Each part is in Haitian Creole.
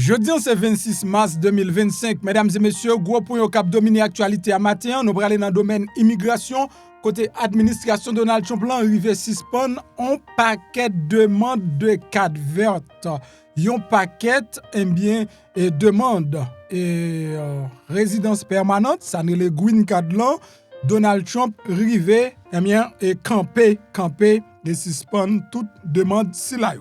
Jeudi, c'est 26 mars 2025. Mesdames et messieurs, gros point au cap dominer actualité à matin. Nous allons aller dans le domaine immigration. Côté administration, Donald Trump là arrivé suspend un paquet de demandes de carte verte. Un paquet et demande et résidence permanente, ça n'est le green card là. Donald Trump arrivé et camper et suspend toute demande si là.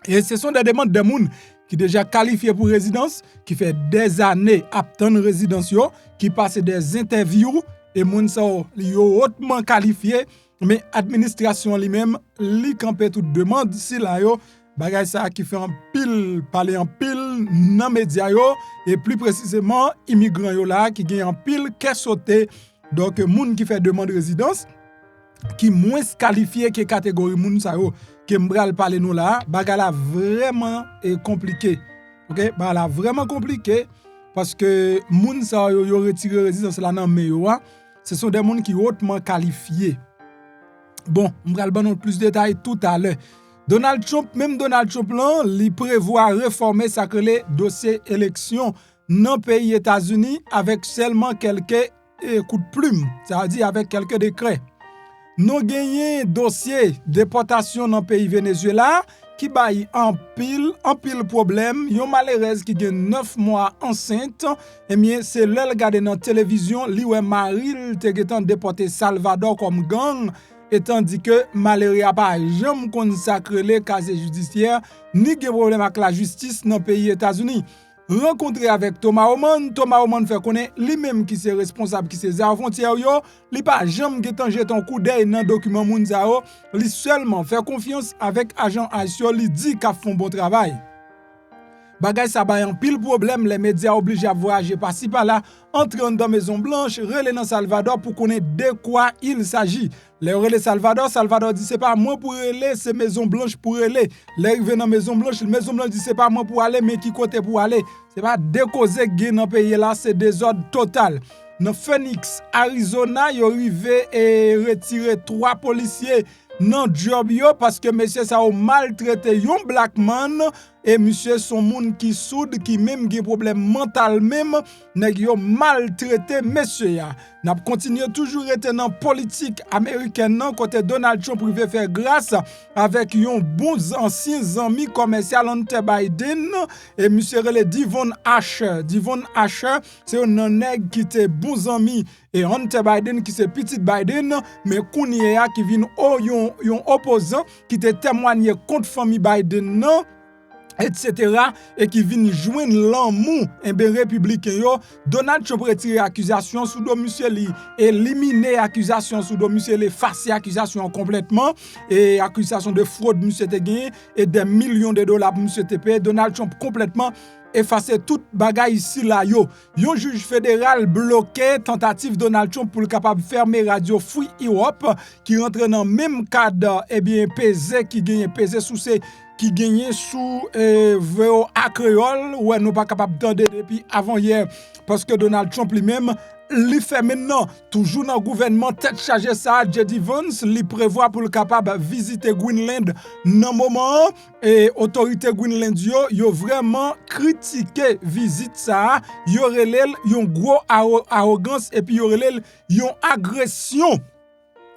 Et ce sont des demandes de monde qui déjà qualifiés pour résidence, qui fait des années à attendre résidence qui passe des interviews et moun sa yo hautement qualifié, mais administration lui-même li camper toute demande si là yo bagay ça qui fait en pile parler en pile dans média yo et plus précisément immigrants yo là qui gagne en pile qu'est sauté donc moun qui fait demande de résidence qui moins qualifié que catégorie moun sa yo que m'bral parler nous là bagay là vraiment est compliqué. OK, bah là vraiment compliqué parce que moun sa yo retiré résidence là nan mais yo ce sont des moun qui hautement qualifiés. Bon, m'bral ban plus de détails tout à l'heure. Donald Trump là, il prévoit réformer sa dossier élection dans le pays États-Unis avec seulement quelques coups de plume, c'est-à-dire avec quelques décrets. Nous gagnons dossier déportation dans le pays Venezuela qui baille en pile problème. Yon malheureuse qui gagne 9 mois enceinte, et bien c'est l'elle regarder dans télévision, li wè Maril te getan déporté Salvador comme gang. Et tandis que malheureux a pas jamais consacré les casiers judiciaires ni de problème avec la justice dans le pays États-Unis. Rencontré avec Thomas Oman fait connaître lui-même qui c'est responsable qui c'est à frontière yo, li pas jamais getan jeton coup d'œil dans document moun sa yo, li seulement fait confiance avec agent haïtien li dit qu'a font bon travail. Bagay ça ba en pile problème, les médias obligés à voyager par-ci par-là, entrer dans Maison Blanche, relé dans Salvador pour connaître de quoi il s'agit. Les relé Salvador dit c'est pas moi pour relé, c'est Maison Blanche pour relé. Les arrivé dans Maison Blanche dit c'est pas moi pour aller mais qui côté pour aller. C'est pas décausé gain dans pays là, c'est désordre total. Dans Phoenix, Arizona, yo arrivé et retiré 3 policiers non job yo parce que monsieur ça a maltraité yon black man et monsieur son moun qui soude qui même gen problème mental même nèg yo maltraité monsieur ya. N'a continuer toujours être dans politique américaine nan côté Donald Trump privé faire grâce avec yon bon ancien ami commercial Hunter Biden et monsieur relé Devon Asher c'est un nèg qui était bon ami et Hunter Biden qui c'est petit Biden mais kounye ya qui vinn yon opposant qui te témoigné contre famille Biden nan etc. et qui viennent joindre l'amour républicain yo. Donald Trump retire accusation sous monsieur li éliminer accusation sous monsieur li effacer accusation complètement et accusation de fraude monsieur te gagné et des millions de dollars monsieur te payé. Donald Trump complètement effacer toute bagaille ici là yo. Yon juge fédéral bloqué tentative Donald Trump pour le capable fermer Radio Free Europe qui rentre dans même cadre pesé qui gagne pesé sous ces qui gagnait sous VO créole ouais nous pas capable d'entendre depuis avant hier parce que Donald Trump lui-même li fait maintenant toujours dans gouvernement tête chargée ça J.D. Vance li prévoit pour le capable visiter Greenland dans moment et autorité Greenland yo vraiment critiqué visite ça yo relèl yon gros arrogance et puis yo relèl yon agression.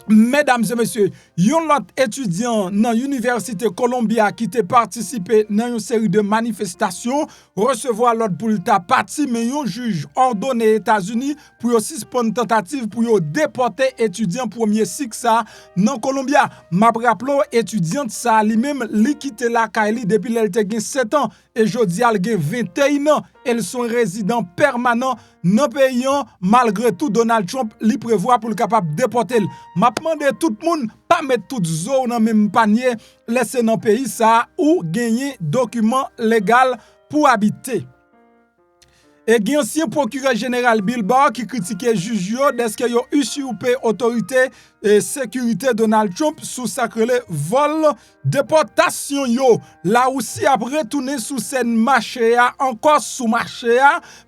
Mesdames et messieurs, yon lot étudiant dans l'université Columbia qui te participé dans une série de manifestations recevoir l'ordre pour ta parti mais yon juge ordonné États-Unis pour suspendre tentative pour déporter étudiant premier cycle ça dans Columbia. M'a rappelé étudiante ça lui-même li quitté la Kaili depuis elle te gen 7 ans et jodi al gen 21 ans. Elles sont résidents permanents dans pays malgré tout Donald Trump li prévoit pour le capable déporter. M'a demandé tout le monde pas mettre toute zone dans même panier laisser dans pays ça ou gagner document légal pour habiter. Et gen ancien procureur général Bill Barr qui critiquait juge yo deske yo usurpé autorité et sécurité Donald Trump sous sacré vol déportation yo. Là aussi après retourner sous scène marché encore sous marché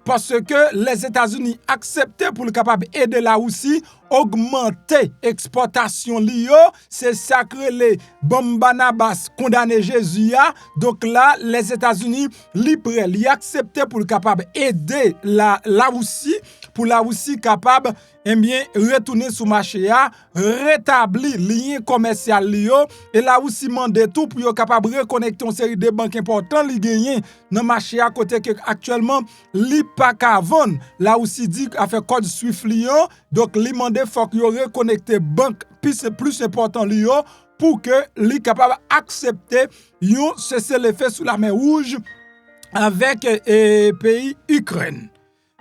parce que les États-Unis accepté pour le capable aider la Russie augmenter exportation liyo, c'est sacré les Bombanabas condamné Jésus donc là les États-Unis li prêt li accepté pour le capable aider la Russie pour la Russie capable bien retourner sous marché rétablir lien commercial liyo et la Russie mande tout pour capable reconnecter une série de banques importantes li gagner dans marché à côté que actuellement li pas ka vendre la Russie dit a fait code Swift liyo donc li mande faut que reconnecter banque plus important liyo pour que li capable accepter yon cessez-le-feu sous la mer Rouge avec pays Ukraine.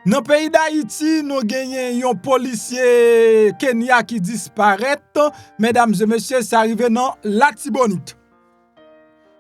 Dans le pays d'Haïti, nous gagnons un policier Kenya qui disparaît. Mesdames et messieurs, c'est arrivé dans Latibonite.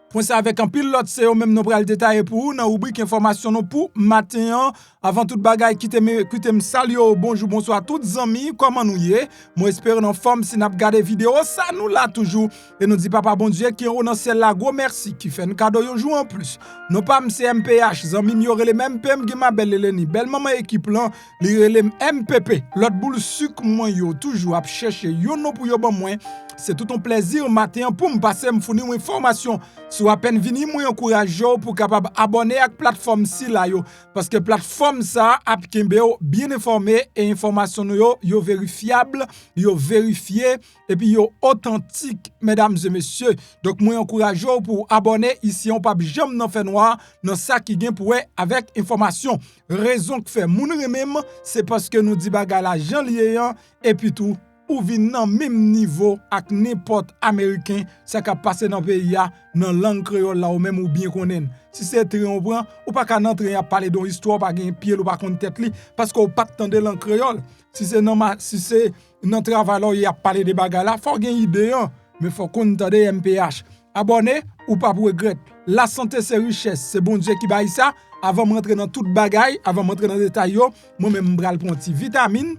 Pour ça, avec un pilote, c'est même nous pral détailler pour vous. Dans rubrique information nous pour matin. Avant toute bagaille, quittez me saluer. Bonjour, bonsoir toutes amis. Comment nous y est? Moi espère en forme si n'a regardé vidéo ça nous là toujours et nous dit papa bon Dieu qui dans celle là gros merci qui fait un cadeau yo jour en plus. Nous pas MPH, zami mi les même PM qui m'appelle Eleni. Belle maman équipe là, li relé MPP. L'autre boule sucre moi yo toujours à chercher yo non pour yo bon moins. C'est tout un plaisir matin pour me passer me fournir une information sur à peine vini moi encourage pour capable abonner à plateforme si là yo parce que plateforme ça app Kembe bien informé et information yo vérifiable, yo vérifié et puis yo authentique mesdames et messieurs. Donc moi encourage pour abonner ici on pas jamais nan fait noir dans ça qui gain pour avec information. Raison que fait moun même c'est parce que nous dit bagay la Jean lié et puis tout ou vin nan même niveau ak n'importe américain ça ka passer dans pays ya dans langue créole là ou même ou bien connaît si c'est très on prend ou pas ka entrer à parler d'une histoire pas gain pied ou pas connait tête li parce qu'on pas tendre langue créole si c'est non travail là y a parler de bagarre là faut gain idée mais faut qu'on entende MPH abonné ou pas pour regret la santé c'est richesse c'est bon Dieu qui baille ça avant rentrer dans toute bagaille avant rentrer dans détail yo moi même m'bral prendre ti vitamine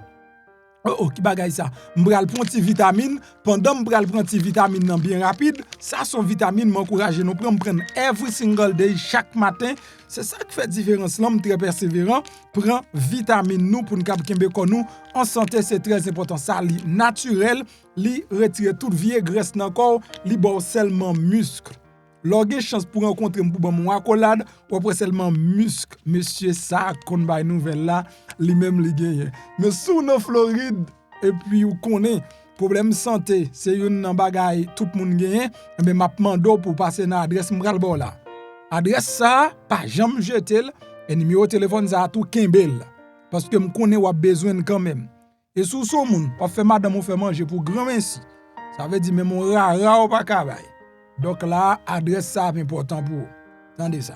qui bagay ça m'bral prendre ti vitamine pendant m'bral prendre ti vitamine nan bien rapide ça son vitamine m'encourager nous prendre every single day chaque matin c'est ça qui fait différence l'homme très persévérant prend vitamine nous pour nous kembe kon nous en santé c'est très important ça li naturel li retire toute vieille graisse dans corps li bon seulement muscle L'orgue chance pour rencontrer pour mon accolade ou après seulement muscle monsieur ça kon bay nouvelle là li même li gagne mais sous nos Floride et puis ou connaît problème santé c'est une bagaille tout monde gagne mais m'a mando pour passer dans adresse m'ral bon là adresse ça pas jamais jeter et numéro téléphone ça tout kembel parce que me connaît ou a besoin quand même et sous son monde pas fait madame ou fait manger pour grand merci ça veut dire même mon rara ou pas travail. Donc là, adresse ça est important pour vous. Attendez ça.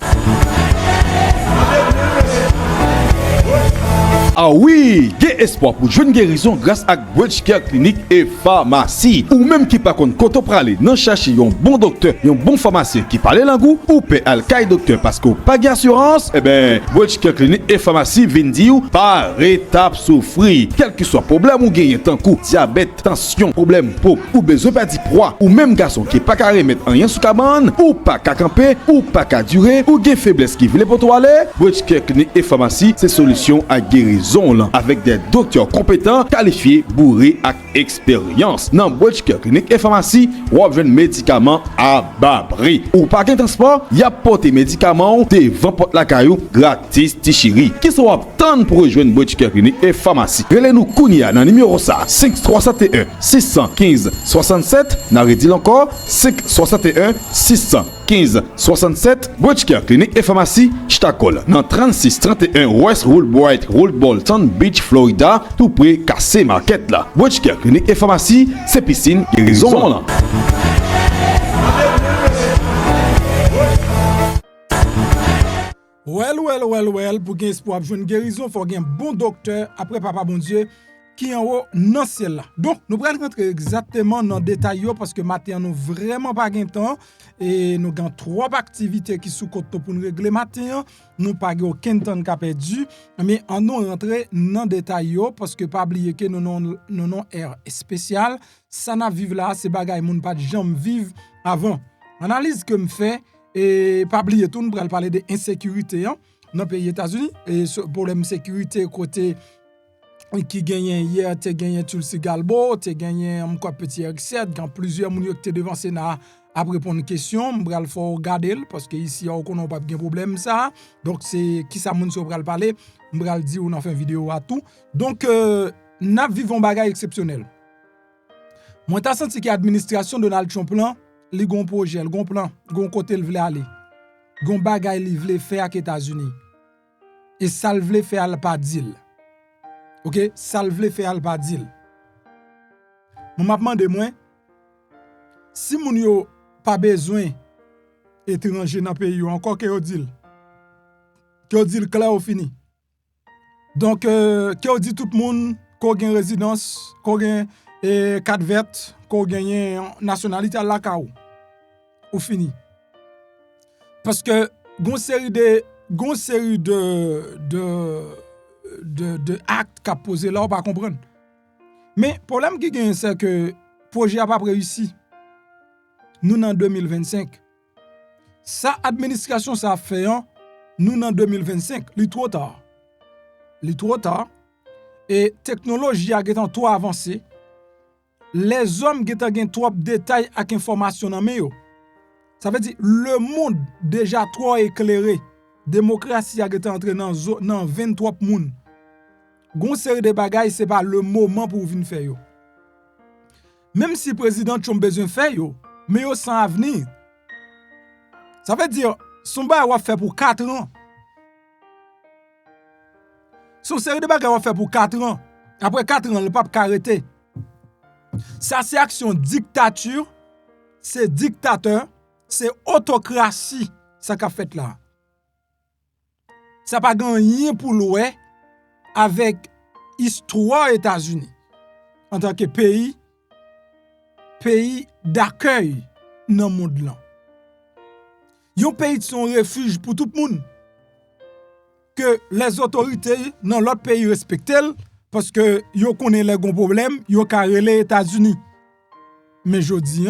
Ah oui, il y a espoir pour jeune guérison grâce à Bridgecare Clinique et Pharmacie. Ou même qui pas contre quand on prale, non chercher un bon docteur, un bon pharmacien qui parle langue ou paie al kay docteur parce que pas d'assurance, eh ben Bridgecare Clinique et Pharmacie viennent dire par étape souffrir. Quel que soit problème ou gagne tant coup, diabète, tension, problème peau ou besoin pas d'y poids ou même garçon qui pas carré mettre rien sous cabane ou pas qu'à camper ou pas qu'à durer ou gain faiblesse qui voulait pour toi aller, Bridgecare Clinique et Pharmacie, c'est solution à guérison là, avec des docteurs compétents, qualifiés, bourrés et expérience. Dans Bridgecare Clinique et Pharmacie, ou avez médicaments à bas prix. Ou pas qu'un transport, y a porté médicaments devant porte la caillou gratis tichiri. Qui sont obtenus pour rejoindre Bridgecare Clinique et Pharmacie. Relez-nous Kounia dans numéro ça 5371 615 67. N'a redit encore 561 615 67. Bridgecare Clinique et Pharmacie, Ch'takol dans 3631 West Woolbright Road Bolton Beach, Florida, tout près Cassé Market là. Bridgecare Clinique et Pharmacie, c'est piscine guérison là. Well, pour gagner espoir pour une guérison, faut gagner un bon docteur après papa bon Dieu qui en haut dans ciel là. Donc nous prenons rentrer exactement dans détail parce que matin nous vraiment pas gain temps et nous avons 3 activités qui sous côté pour nous régler matin, nous pas aucun temps qu'a perdu mais en nous rentrer dans détail parce que pas oublier que nous non air spécial, ça n'a vivre là, c'est bagaille moun pas jamais vivre avant. Analyse que me fait et pas oublier tout nous parler de insécurité dans pays États-Unis et problème sécurité côté qui gagne hier, tu gagné Tulsi Galbo, tu gagné encore petit R7, quand plusieurs moun qui devant Sénat à répondre une question, m'bral faut regarder parce que ici on connaît pas de problème ça. Donc c'est qui ça moun so pral parler, m'bral dire on a fait une vidéo à tout. Donc n'a vivons bagaille exceptionnel. Moi t'as senti que l'administration Donald Trump là, li gon projet, gon plan, gon côté il veut aller. Gon bagaille li veut faire aux États-Unis. Et ça le veut faire pas deal. OK, ça le veut faire pas deal. M'a demandé moi si moun yo pas besoin étranger dans pays encore que yo deal. Que yo deal clair ou fini. Donc que yo dit tout monde qu'on gagne résidence, qu'on gagne carte verte, qu'on gagne nationalité à la kaou. Ou fini. Parce que gon série de actes qu'a posé là on pas comprendre. Mais problème qui gagne c'est que projet a pas réussi. Nous en 2025. Sa administration ça fait nous en 2025, li trop tard. Li trop tard et technologie a getan trop avancé. Les hommes getan gen trop détails ak information dans yo. Ça veut dire le monde déjà trop éclairé. Démocratie a getan entré dans 23 moun. Gon série de bagaille c'est pas le moment pour venir faire yo. Même si président Trump besoin faire yo, mais yo sans avenir. Ça veut dire son bagay va faire pour 4 ans. Son série de bagay va faire pour 4 ans. Après 4 ans, le pape arrêté. Ça c'est action dictature, c'est dictateur, c'est autocratie ça qu'a fait là. Ça pas gagné pour l'oué avec histoire États-Unis en tant que pays d'accueil dans le monde là. Yon pays de son refuge pour tout le monde. Que les autorités dans l'autre pays respectent parce que yo connaît les gros problèmes, yo carré les États-Unis. Mais jodi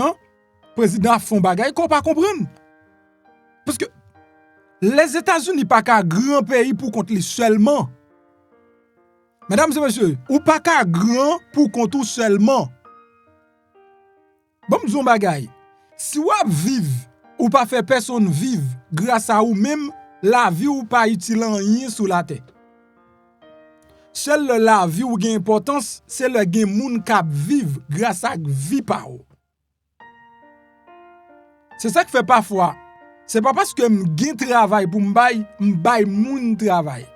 président font bagay qu'on pas comprendre. Parce que les États-Unis pas qu'un grand pays pour contre lui seulement. Mesdames et messieurs, ou pas qu'un grand pour contre tout seulement. Bon m'don bagay. Si ou vive ou pas faire personne vive grâce à ou même la vie ou pas utile rien sur la terre. Seul la vie ou gain importance, c'est le gain moun k'ap vive grâce à vie pa ou. C'est ça qui fait parfois. C'est pas parce que m'gain travail pour m'bay moun travail.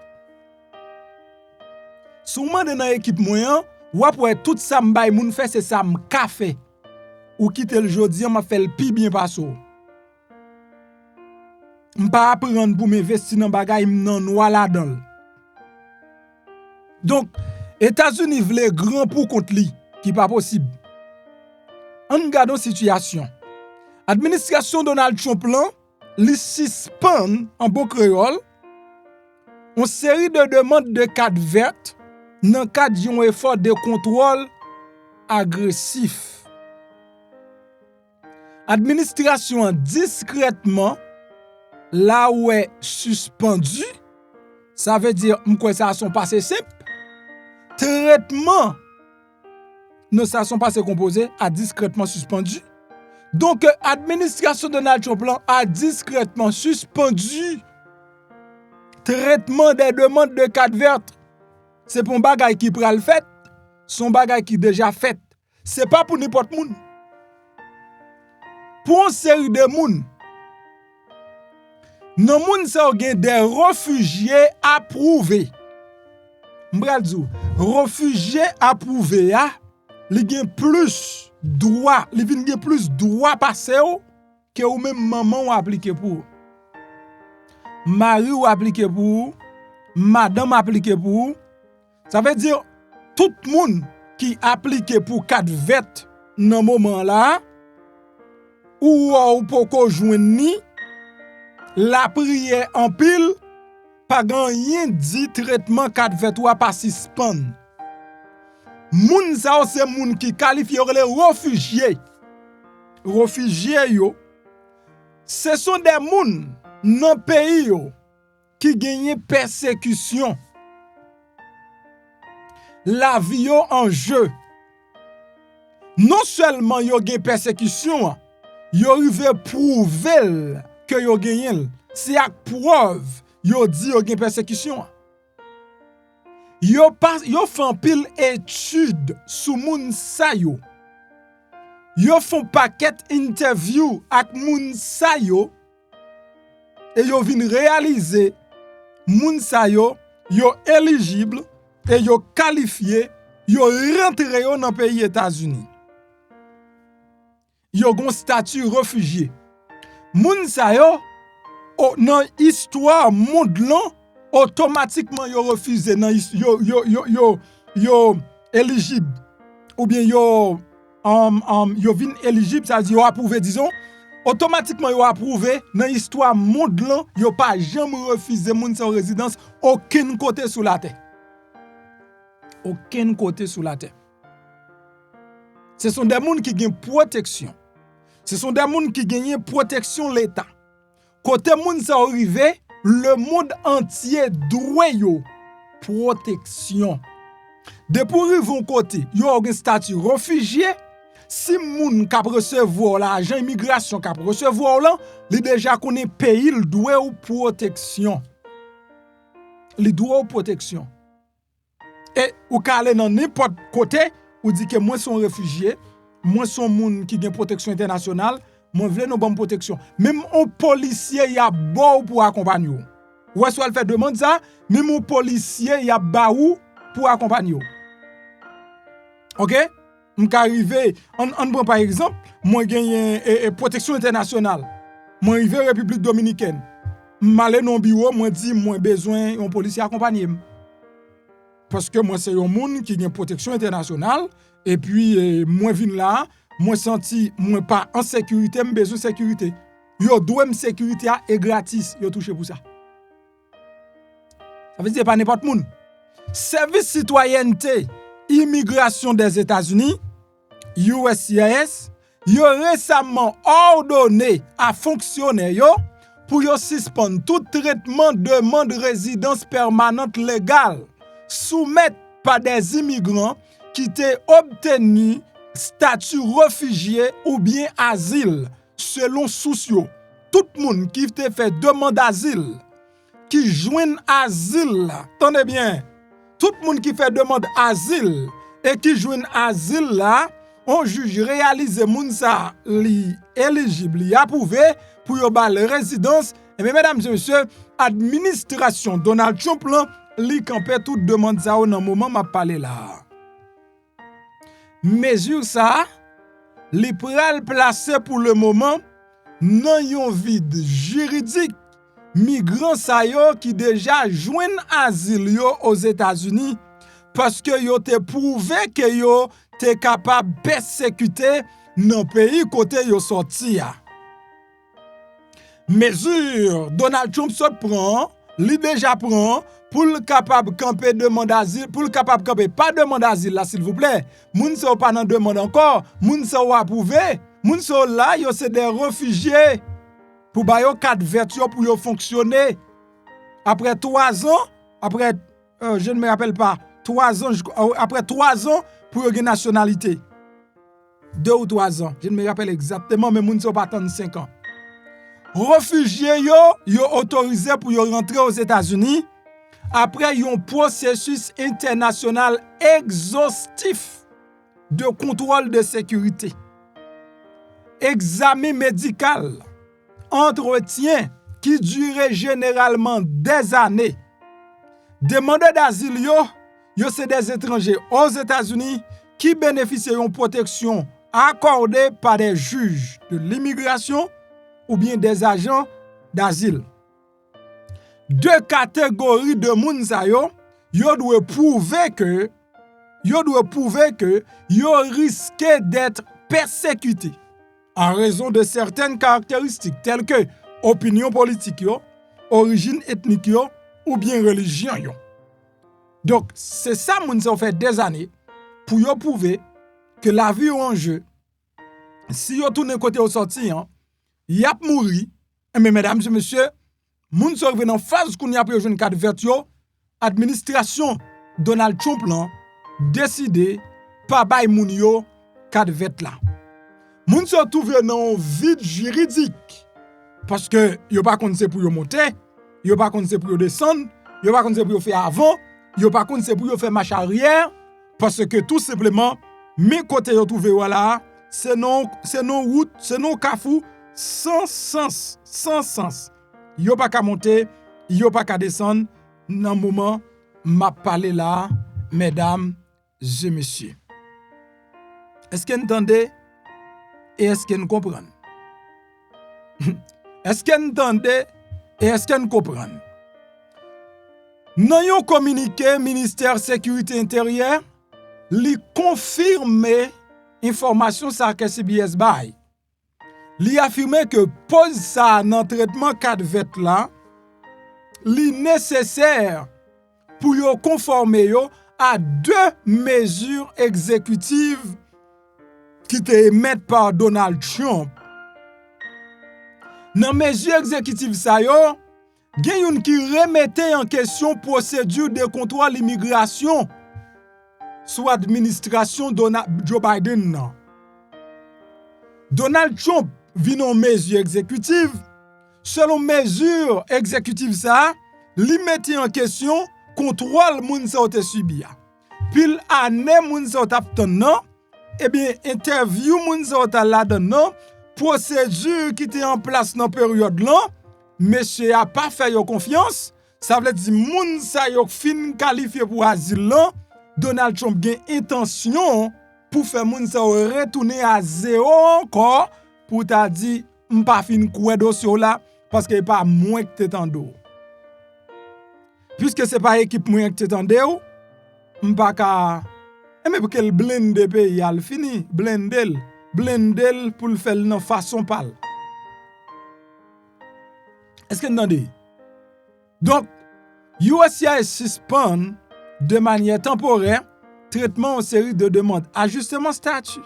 Souvent dans équipe moyen, ou après tout ça m'bay moun fait c'est ça m'ka fait. Ou quitter le jodi m'a fait le pi bien passo. M'pa apprendre pour m'investir dans bagay nan noir là-dedans. Donc États-Unis vle grand pour contre li qui pas possible. En regardant situation. Administration Donald Trump là, li suspend en bon créole une série de demandes de carte verte dans cadre d'un effort de contrôle agressif. Administration discrètement là où est suspendu, ça veut dire m'kwe ça son passé simple. Traitement non ça son passé composé a discrètement suspendu. Donc administration Donald Trump a discrètement suspendu traitement des demandes de carte verte. C'est pour un bagay qui pral fait, son bagay qui déjà fait. C'est pas pour n'importe moun. Pour une série de moun. Non moun sa gen des réfugiés approuvés. M'bral dou, réfugiés approuvés a, li gen plus droit, li vin gen plus droit passer que ou même maman ou appliqué pour. Mari ou appliqué pour, madame appliqué pour. Ça veut dire tout moun qui applique pour 4 vet dans moment là ou poko joindre ni la prière en pile pas rien dit traitement 4 vet ou pas suspend. Moun sa c'est moun qui qualifie les réfugiés. Réfugiés yo ce sont des moun dans pays yo qui gagnent persécution. La vie yo en jeu. Non seulement yo gagne persécution, yo rive prouver que yo gagne. C'est à preuve yo dit yo gagne persécution. Yo font pile étude sous moun sa yo. Yo font paquet interview ak moun sa yo et yo vinn réaliser moun sa yo éligible et yo qualifié, yo rentré yo dans pays États-Unis. Yo gon statut réfugié. Moun sa yo dans histoire monde lan automatiquement yo refusé nan yo éligible ou bien yo vinn éligible, ça veut dire yo approuvé disons automatiquement yo approuvé dans histoire monde lan yo pas jamais refusé moun sa résidence aucun côté sous la terre. Aucun côté sous la terre. Ce sont des gens qui gagnent protection. Ce sont des gens qui gagnent protection l'État. Côté moun sa arrivé, le monde entier doit yo protection. Depuis rivon côté, yo a un statut réfugié. Si moun k'ap recevoir l'argent immigration k'ap recevoir là, li déjà connaît pays, il doit ou protection. Il doit ou protection. Et ou ka aller dans n'importe côté ou dit que moi son réfugié, moi son moun qui gagne protection internationale, moi vle nou bonne protection. Même un policier y a bon pour accompagner ou. Ou est-ce qu'elle fait demande ça, même un policier y a ba ou pour accompagner ou. OK? M'ka arrivé, on prend par exemple, moi gagne protection internationale. Moi arrivé République Dominicaine. M'aller dans bureau, moi dit moi besoin un policier accompagner. Parce que moi c'est un monde qui gagne protection internationale et puis moi vinn là, moi senti moi pas en sécurité, me besoin sécurité. Yo doit me sécurité est gratis, yo touché pour ça. Ça veut dire pas n'importe monde. Service citoyenneté immigration des États-Unis, USCIS, yo récemment ordonné à fonctionnaires yo pour yo suspendre tout traitement de demande de résidence permanente légale soumettre par des immigrants qui t'ont obtenu statut réfugié ou bien asile selon sociaux. Tout le monde qui te fait demande d'asile, qui joigne asile, attendez bien, tout le monde qui fait demande d'asile et qui joigne asile là, on juge réaliser moun sa li éligible, li approuvé pour yo bal résidence. Et mesdames et messieurs, administration Donald Trump là, li campé toute demande ça au moment m'a parlé là. Mesure ça, li pral placer pour le moment nan yon vide juridique migrants sa yo qui déjà joignent asile yo aux États-Unis parce que yo te prouvé que yo te capable persécuter dans pays côté yo sorti ya. Mesure Donald Trump se prend, li déjà prend pour le capable camper demande d'asile, pour le capable camper pas demande d'asile là s'il vous plaît. Moun sa pas nan demande encore, moun sa ou approuvé, moun sa là yo c'est des réfugiés pour ba yo 4 vertus pour yo fonctionner. Après 3 ans, après je ne me rappelle pas, 3 ans après 3 ans pour yo nationalité. 2 ou 3 ans, je ne me rappelle exactement mais moun sa pas 35 ans. Réfugiés yo autorisé pour yo rentrer aux États-Unis après un processus international exhaustif de contrôle de sécurité, examen médical, entretien qui durait généralement des années. Demandeurs d'asile yo c'est des étrangers aux États-Unis qui bénéficient d'une protection accordée par des juges de l'immigration ou bien des agents d'asile. 2 catégories de moun sa yo doivent prouver que yo doit prouver que yo risqué d'être persécuté en raison de certaines caractéristiques telles que opinion politique yo, origine ethnique yo, ou bien religion yo. Donc, c'est ça moun ça fait des années pour yo prouver que la vie en jeu. Si yo tourne côté au sorti, y a mouri, mais mesdames et messieurs, moun so arrivé dans phase qu'on y a pris jeune cadre vertueux, administration Donald Trump là décidé pas bay moun yo cadre vert là. Moun so trouvé dans vide juridique parce que yo pas konn c'est pour yo monter, yo pas konn c'est pour yo descendre, yo pas konn c'est pour yo faire avant, yo pas konn c'est pour yo faire marche arrière parce que tout simplement mes côtés yo trouvé voilà, c'est non route, c'est non kafou sans sens. Yo pas qu'à monter, yo pas qu'à descendre dans moment m'a parlé là, mesdames et messieurs. Est-ce que vous entendez et est-ce que vous comprenez? Est-ce que vous entendez et est-ce que vous comprenez? Dans un communiqué ministère sécurité intérieure, li confirme information ça que CBS bay. Li affirme que pose ça dans traitement cadre vet là, li nécessaire pour yo conformer yo à 2 mesures exécutives qui étaient émises par Donald Trump. Dans mesures exécutives ça yo, gen yon qui remettait en question procédure de contrôle l'immigration sous administration Joe Biden nan. Donald Trump vin en mesure exécutive, selon mesure exécutive ça, li mette en question contrôle moun sa te subi. Pile année moun sa tap ton nan, eh bien interview moun sa ta la dan nan, procédure qui était en place dans période là, monsieur a pas fait yo confiance, ça veut dire moun sa yo fin qualifié pour asile là, Donald Trump gen intention pour faire moun sa retourner à zéro encore pour ta dit m'pa fin koué dossier là parce que pas moins que t'entendo. Puisque c'est pas équipe moins que t'entendo, m'pa ka mais pour qu'elle blende pays al fini, blendel pour le faire dans façon pâle. Est-ce que vous entendez? Donc USCIS suspend de manière temporaire traitement en série de demandes ajustement statut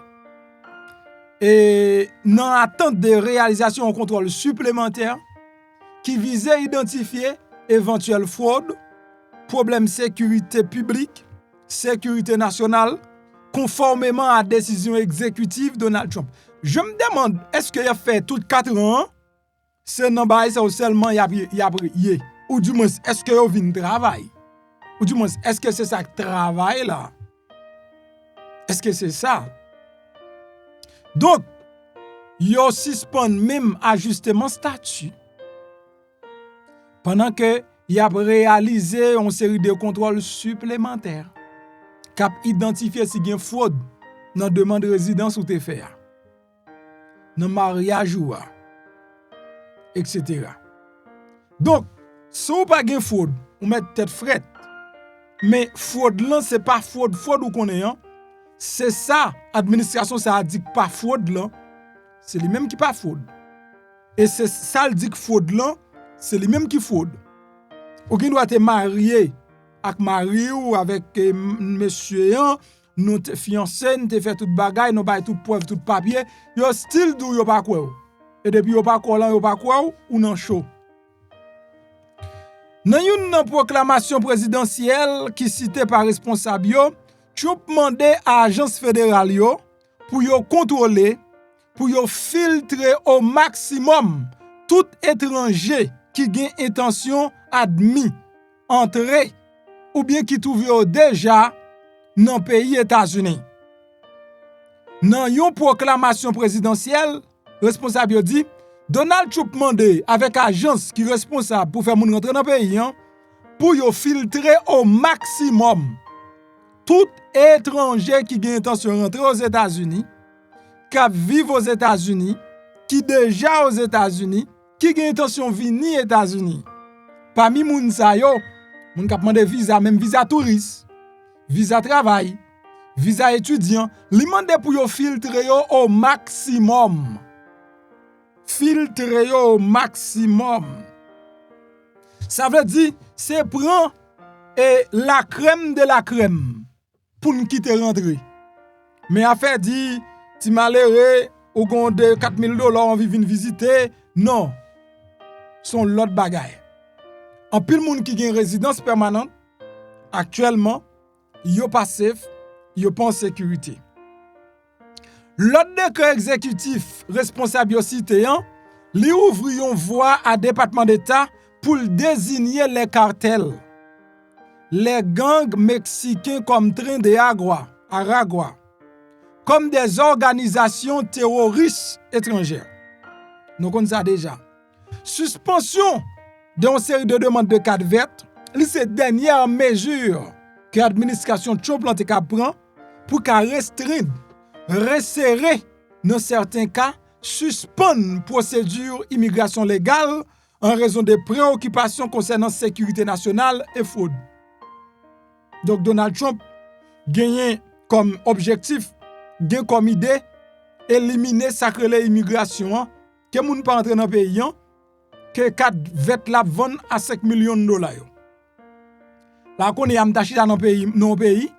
et dans attente de réalisation en contrôle supplémentaire qui visait à identifier éventuelle fraude, problème sécurité publique, sécurité nationale, conformément à la décision exécutive de Donald Trump. Je me demande, est-ce qu'il a fait tout 4 ans, c'est non ba ça ou seulement y a ou du moins est-ce que il vient travailler? Ou du moins est-ce que c'est ça travail là? Est-ce que c'est ça? Donc, yo suspend même ajustement statut pendant que y a réalisé une série de contrôles supplémentaires cap identifier si gen fraude dans demande de résidence ou te fait dans mariage ou etc. Donc, si ou pas gen fraude, ou met tête frette. Mais fraude là c'est pas fraude ou connaît c'est ça administration ça a dit pas fraude là, c'est lui même qui pas fraude. Et c'est ça le dit fraude là, c'est lui même qui fraude. Ou qui doit te marié avec mari ou avec monsieur nous te fiancé, nous te fait toute bagaille, nous bail toute preuve, tout papier, yo still do yo pas quoi. Et depuis yo pas quoi yo pas quoi ou non chaud. Dans une proclamation présidentielle qui citée par responsable yo, Trump mandé à agence fédérale yo pour yo contrôler, pour yo filtrer au maximum tout étranger qui gagne intention admis entrer ou bien qui trouve déjà dans pays États-Unis. Dans une proclamation présidentielle, responsable yo dit Donald Trump mandé avec agence qui responsable pour faire moun rentrer dans pays pour yo filtrer au maximum tout étranger qui gagne intention de rentrer aux États-Unis, qui vivent aux États-Unis, qui déjà aux États-Unis, qui gagne intention de venir aux États-Unis. Parmi moun sa yo, moun k'ap mande visa, même visa touriste, visa travail, visa étudiant, li mande pour yo filtrer yo au maximum. Filtrer yo au maximum. Ça veut dire, c'est prendre la crème de la crème pour nous quitter rentrer. Mais affaire dit, ti malheureux, ou gon de $4,000, on vient visiter. Non. Son l'autre bagaille. En pile moun qui gen résidence permanente, actuellement, yo pas safe, yo pas en sécurité. L'autre décret exécutif responsable yo cité, li ouvre yon voie à département d'État pour désigner les cartels, les gangs mexicains comme Tren de Aragua, comme des organisations terroristes étrangères. Nous connaissons ça déjà. Suspension d'une série de demandes de cadvet, c'est la dernière mesure que l'administration Choplan prend pour restreindre, resserrer, dans certains cas, suspendre procédure immigration légale en raison des préoccupations concernant sécurité nationale et fraude. Donc Donald Trump gagne comme objectif, gagne comme idée, éliminer sacré l'immigration, que moun pas entrer dans le pays, que 4 vet la vend à $5 millions. Là qu'on est amtachi dans le pays,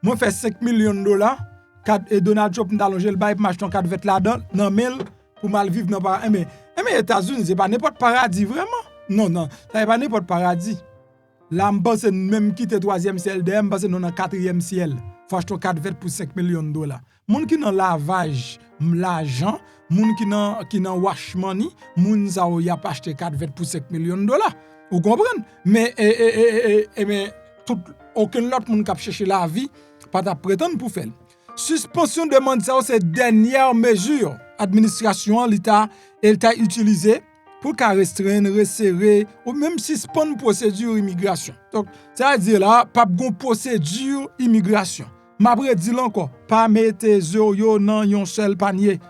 moi fait $5 millions, et Donald Trump n'a allongé le bail pour m'acheter 4 vet là dans mail pour mal vivre dans paradis. Mais États-Unis, c'est pas n'importe paradis vraiment. Non, ça n'est pas n'importe paradis. Là, je pense même quitter le 3e ciel, je pense dans le 4e ciel. Faut acheter 4 vet pour $5 millions. Moun qui dans lavage, l'argent, moun qui dans wash money, moun ça y a pas acheté 4 vet pour $5 millions. Vous comprenez? Mais aucun autre moun qui chercher la vie pas ta prétendre pour faire. Suspension de demande ça c'est dernière mesure administration l'État utilisé pour restreindre, resserrer ou même suspendre procédure immigration. Donc ça veut dire là pas gon procédure immigration. M'après dit encore pas mettre yo dans un seul panier.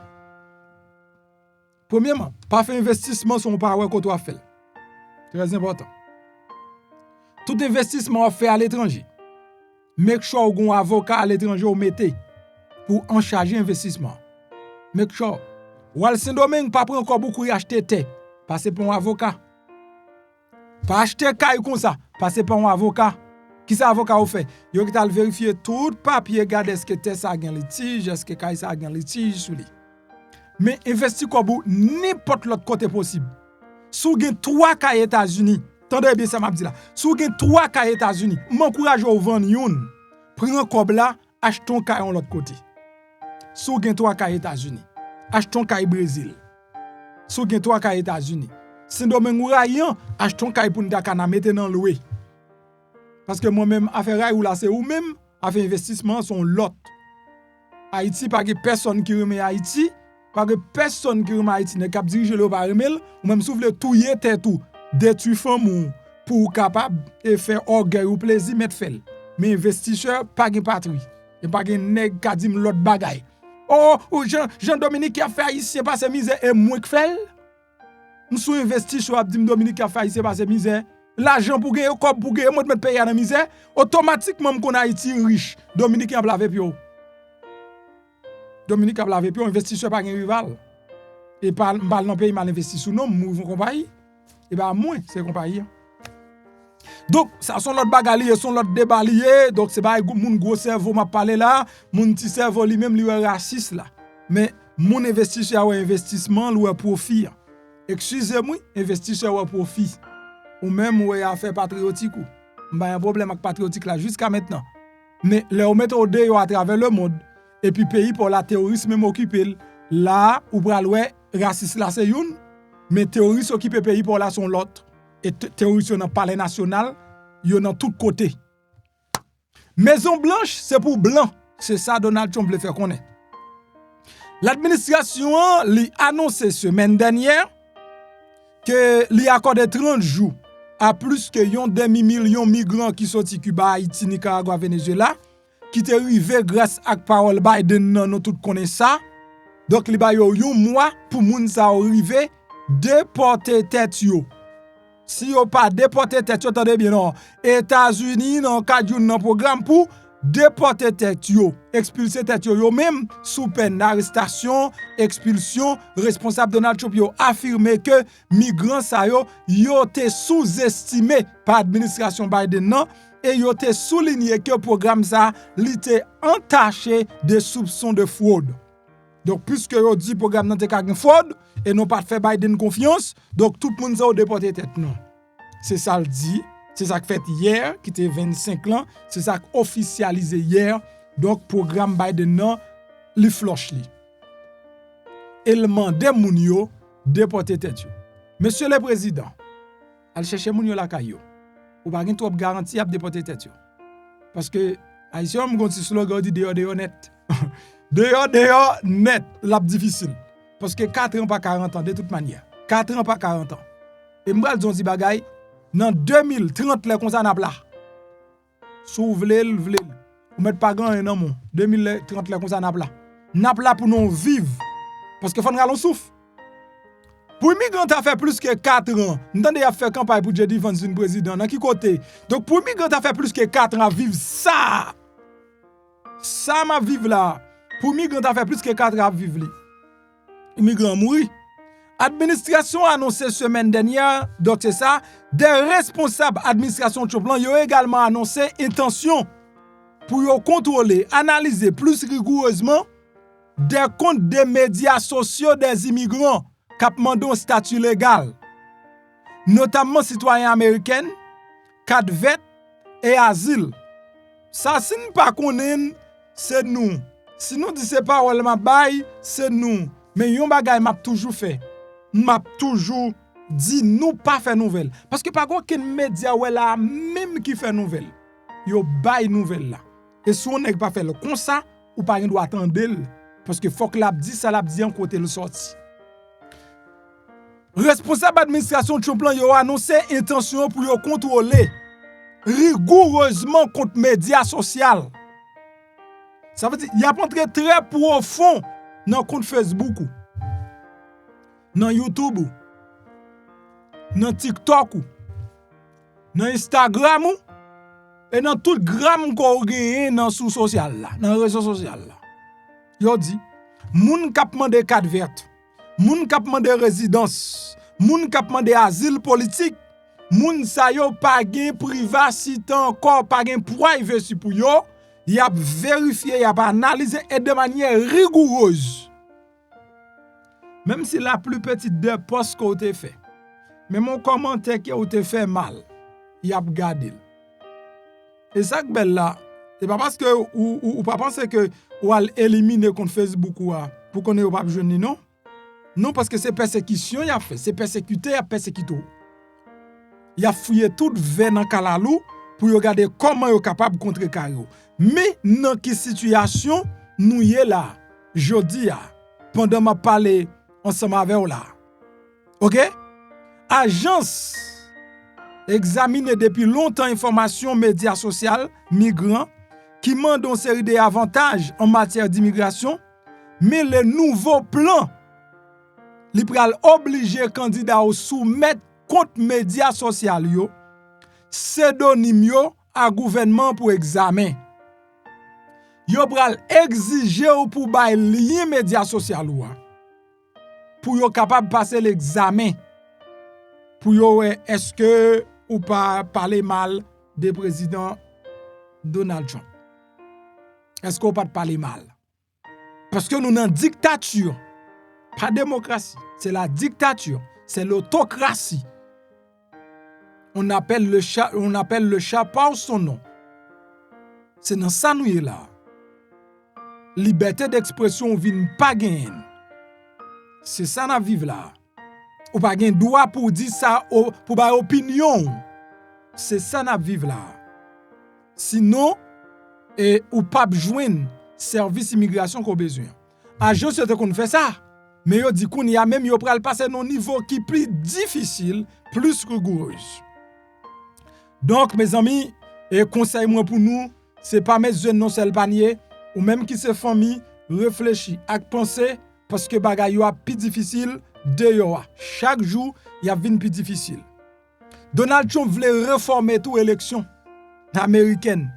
Premièrement, pas faire investissement sur pas ouais qu'on doit faire. Très important. Tout investissement fait à l'étranger. Make sure gon avocat à l'étranger ou mettez pour en charger investissement. Make sure. Ou Saint-Domingue pas prendre encore beaucoup acheter terre, passer pour un avocat. Pas acheter caille comme ça, passer par un avocat. Qui ça avocat ou fait? Yo qui t'a vérifier tout papier, regarder est-ce que terre ça gagne litige, est-ce que caille ça gagne litige sous lui. Mais investir comme n'importe l'autre côté possible. Sou gen 3 cas États-Unis, tendez bien ça m'a dit là. Sou gen 3 cas États-Unis, m'encourage ou vendre yon. Prends comme là, achetons cas en l'autre côté. Sou gen 3 cas États-Unis, achetons cas Brésil. Sou gen 3 cas États-Unis. Saint-Domingue ou Rayan, achetons cas pour nous mettre dans louer. Parce que moi-même affaire rail ou là c'est ou même affaire investissement son lot. Haïti pas que personne qui remet Haïti. Pas que personne qui remet Haïti ne cap diriger le par email ou même souffle touyer tête tout détruire femme pour capable et faire orgueil ou plaisir mettre fait. Mais investisseur pas que patrie et pas que nèg ka dit l'autre bagaille. Oh Jean-Dominique qui a fait haïtien pas c'est misère et moi qui fait. M'sou investisseur a dit Dominique qui a fait haïtien pas c'est misère. L'argent pour gagner comme pour gagner moi mettre payer dans misère automatiquement qu'on Haïti riche. Dominique a blavé pio. Dominique a blavé pio investisseur pas un rival. Et pas dans pays mal investi sous nom mouvement compagnie. Et ben moins c'est compagnie. Donc ça sont l'autre bagarre sont l'autre débat lié donc c'est pas moun gros cerveau m'a parlé là, moun petit cerveau lui-même lui raciste là. Mais mon investisseur a investissement lui profit. Excusez-moi, investisseur a profit. Ou même ou a fait patriotique ou pas un problème avec patriotique là jusqu'à maintenant. Mais les méthodes à travers le monde et puis pays pour la terrorisme même occupé là ou pral ouais raciste là c'est une mais terroriste occupé pays pour là sont l'autre et terroriste dans palais national yo dans tout côté. Maison Blanche c'est pour blanc, c'est ça Donald Trump veut faire connaître. L'administration lui annoncé semaine dernière que lui accordé 30 jours à plus que yon demi-million migrants qui sorti Cuba, Haïti, Nicaragua, Venezuela qui te arrivé grâce à parole Biden nous tout connaît ça. Donc li ba yo yon mois pour moun sa arrivé déporter tête yo. Si yo pas déporter tête yo, attendez bien non. États-Unis dans cadre d'un programme pour déporter tête yo, expulser tête yo même sous peine d'arrestation, expulsion. Responsable Donald Trump yo affirmé que migrants sa yo te sous-estimé par administration Biden non et yo te souligné que programme ça li te entaché de soupçons de fraude. Donc puisque yo dit programme nan te ka gen fraude et non pas fait Biden confiance, donc tout le monde a déporté tête non. C'est ça le dit. C'est ça qui fait hier, qui était 25 ans. C'est ça qui officialisé hier. Donc, programme Biden non, li floche li. Il mande moun yo déporter tête yo. Monsieur le président, al chercher moun yo la kayo. Ou pas gen trop garantie à déporter tête yo. Parce que haïtien m'gon ti slogan dit dehors net. dehors net, la difficile. Parce que 4 ans pas 40 ans de toute manière. 4 ans pas 40 ans. Et m'bral zon di bagay dans 2030 les comme ça n'a plat. Sou vle, ou mettre pas grand nan mon. 2030 les comme ça n'a plat. N'a plat pour nous vivre parce que faut nous souffle. Pour migrant a fait plus que 4 ans. N'tendez a fait campagne pour J.D. Vance une président dans qui côté. Donc pour migrant a fait plus que 4 ans à vivre ça. Ça m'a vivre là. Pour migrant a fait plus que 4 ans à vivre. Immigrant mourir. Administration a annoncé semaine dernière, donc c'est ça, des responsables administration Trump ont également annoncé intention pour contrôler, analyser plus rigoureusement des comptes des médias sociaux des immigrants qui demandent un statut légal, notamment citoyens américains, cadvet et asile. Ça, si nous pas connaît, c'est nous. Si nous disons pas ou ma bail, c'est nous. Mais yon bagay m'a toujours fait. M'a toujours dit nous pas faire nouvelle parce que pas aucun média ouais là même qui fait nouvelle yo bail nouvelle là et si on n'est pas fait le comme ça ou pas doit attendre parce que faut que l'a dit ça l'a dit en côté le sorti responsable administration Trump yo annoncé intention pour yo contrôler rigoureusement contre médias sociaux. Ça veut dire il y a entré très profond dans compte Facebook dans YouTube, dans TikTok, dans Instagram et dans tout gram qu'on gagne dans sous social là, dans réseau social là. Yo dit, moun k'ap mande carte verte, moun k'ap mande résidence, moun k'ap mande asile politique, moun sa yo pa gen privacité encore, pa gen privacy pour yo, y a vérifié, y a analysé et de manière rigoureuse. Même si la plus petite des postes qu'on te fait, mais mon commentaire qui a été fait mal, il a gardé. Et ça que belle là, c'est pas parce que ou pas penser que ou al éliminer contre Facebook ou pour qu'on ait pas jeune non. Non parce que c'est persécution il a fait, c'est persécuté, il a persécuté. Il a fouillé toute veine dans kalalou pour regarder comment il est capable de contrecarrer. Mais dans quelle situation nous y est là, jodi a pendant m'a parler ensemble avec vous là. OK? Agence examine depuis longtemps information médias sociaux migrants qui mandent une série d'avantages en matière d'immigration, mais le nouveau plan li pral obliger candidat à soumettre compte médias sociaux yo pseudonyme yo à gouvernement pour examen. Yo pral exiger ou pour bay lien médias sociaux pour yo capable passer l'examen pour yo est-ce que ou pas parler mal des président Donald Trump. Est-ce qu'on pas parler mal? Parce que nous dans dictature, pas démocratie, c'est la dictature, c'est l'autocratie. On appelle le chat par son nom. C'est dans ça nous est là. Liberté d'expression vient pas gagner. C'est ça n'a vivre là. Ou pas gen droit pour dire ça pour ba opinion. C'est ça n'a vivre là. Sinon ou pas joindre service immigration qu'on besoin. Agence te qu'on fait ça. Mais yo dit qu'on y a même yo pral passer non niveau qui plus difficile, plus rigoureuse. Donc mes amis, et conseil moi pour nous, c'est pas mettre jeunes non seul panier ou même qui se famille réfléchir ak penser parce que bagay yo a plus difficile de yo. Chaque jour, y a vinn plus difficile. Donald Trump voulait réformer toute élection américaine.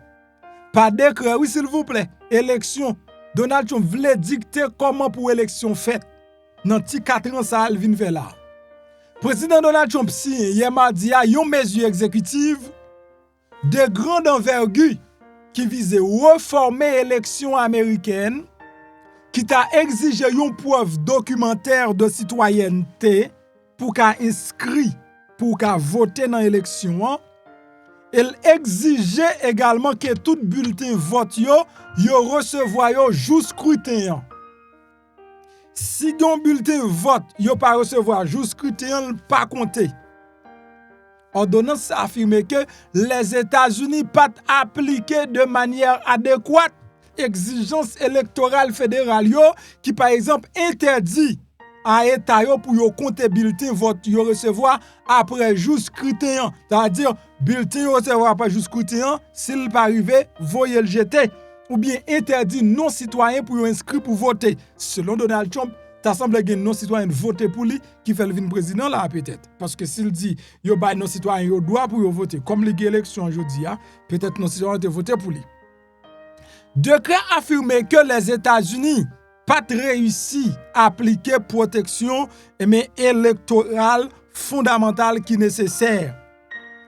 Par décret, oui s'il vous plaît, élection. Donald Trump voulait dicter comment pour élection faite. Dans ti 4 ans ça al vinn faire là. Président Donald Trump signe hier mardi a une mesure exécutive de grande envergure qui visait reformer l'élection américaine, qui t'a exigé une preuve documentaire de citoyenneté pour qu'a inscrit, pour qu'a voté dans l'élection. Elle exigeait également que tout bulletin vote yo recevoir yo jour scrutin. Si don bulletin vote yo pas recevoir jour scrutin pas compté. Ordonnance affirme que les États-Unis pas appliquer de manière adéquate exigence électorale fédérale yo qui par exemple interdit à État yo pour yo compter bulletin vote yo recevoir après jour scrutin, c'est-à-dire bulletin yo recevoir après jour scrutin, s'il pas arrivé, voyez le jeter ou bien interdit non citoyen pour yo inscrit pour voter. Selon Donald Trump, ça semble que non citoyen voter pour lui qui fait le vin président là peut-être parce que s'il dit yo ba non citoyen yo droit pour yo voter comme les élections aujourd'hui, peut-être non citoyen te voter pour lui. Décret affirme que les États-Unis pas réussi à appliquer protection électorale fondamentale qui est nécessaire.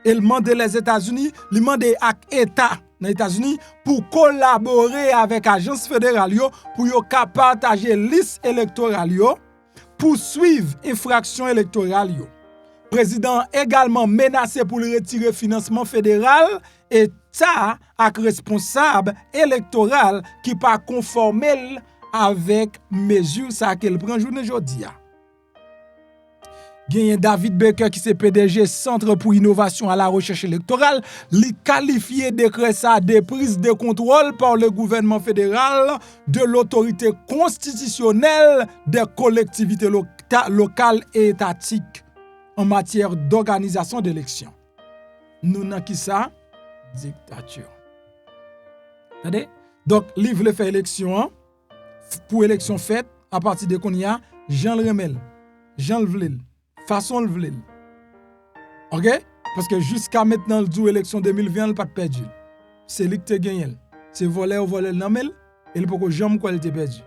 Il demande les États-Unis, il demande à l'État dans les États-Unis pour collaborer avec l'agence fédérale pour yo partager liste électorale pour suivre infraction électorale yo. Président également menacé pour retirer financement fédéral et ça avec responsable électoral qui pas conformel avec mesure ça qu'elle prend journée aujourd'hui. Gagné David Baker qui c'est PDG Centre pour innovation à la recherche électorale, li qualifié décret ça de prise de contrôle par le gouvernement fédéral de l'autorité constitutionnelle des collectivités locales et étatiques en matière d'organisation d'élections. Nous n'avons qui ça? Dictature. Attendez? Donc, li vle faire élection pour élection faite à partir de qu'on y a Jean le remel, Jean le vle, façon le vle. OK? Parce que jusqu'à maintenant le jour élection 2020 il pas perdu. C'est lui qui te gagné. C'est voler ou voler namel, il peut que jamais quoi il te perdu.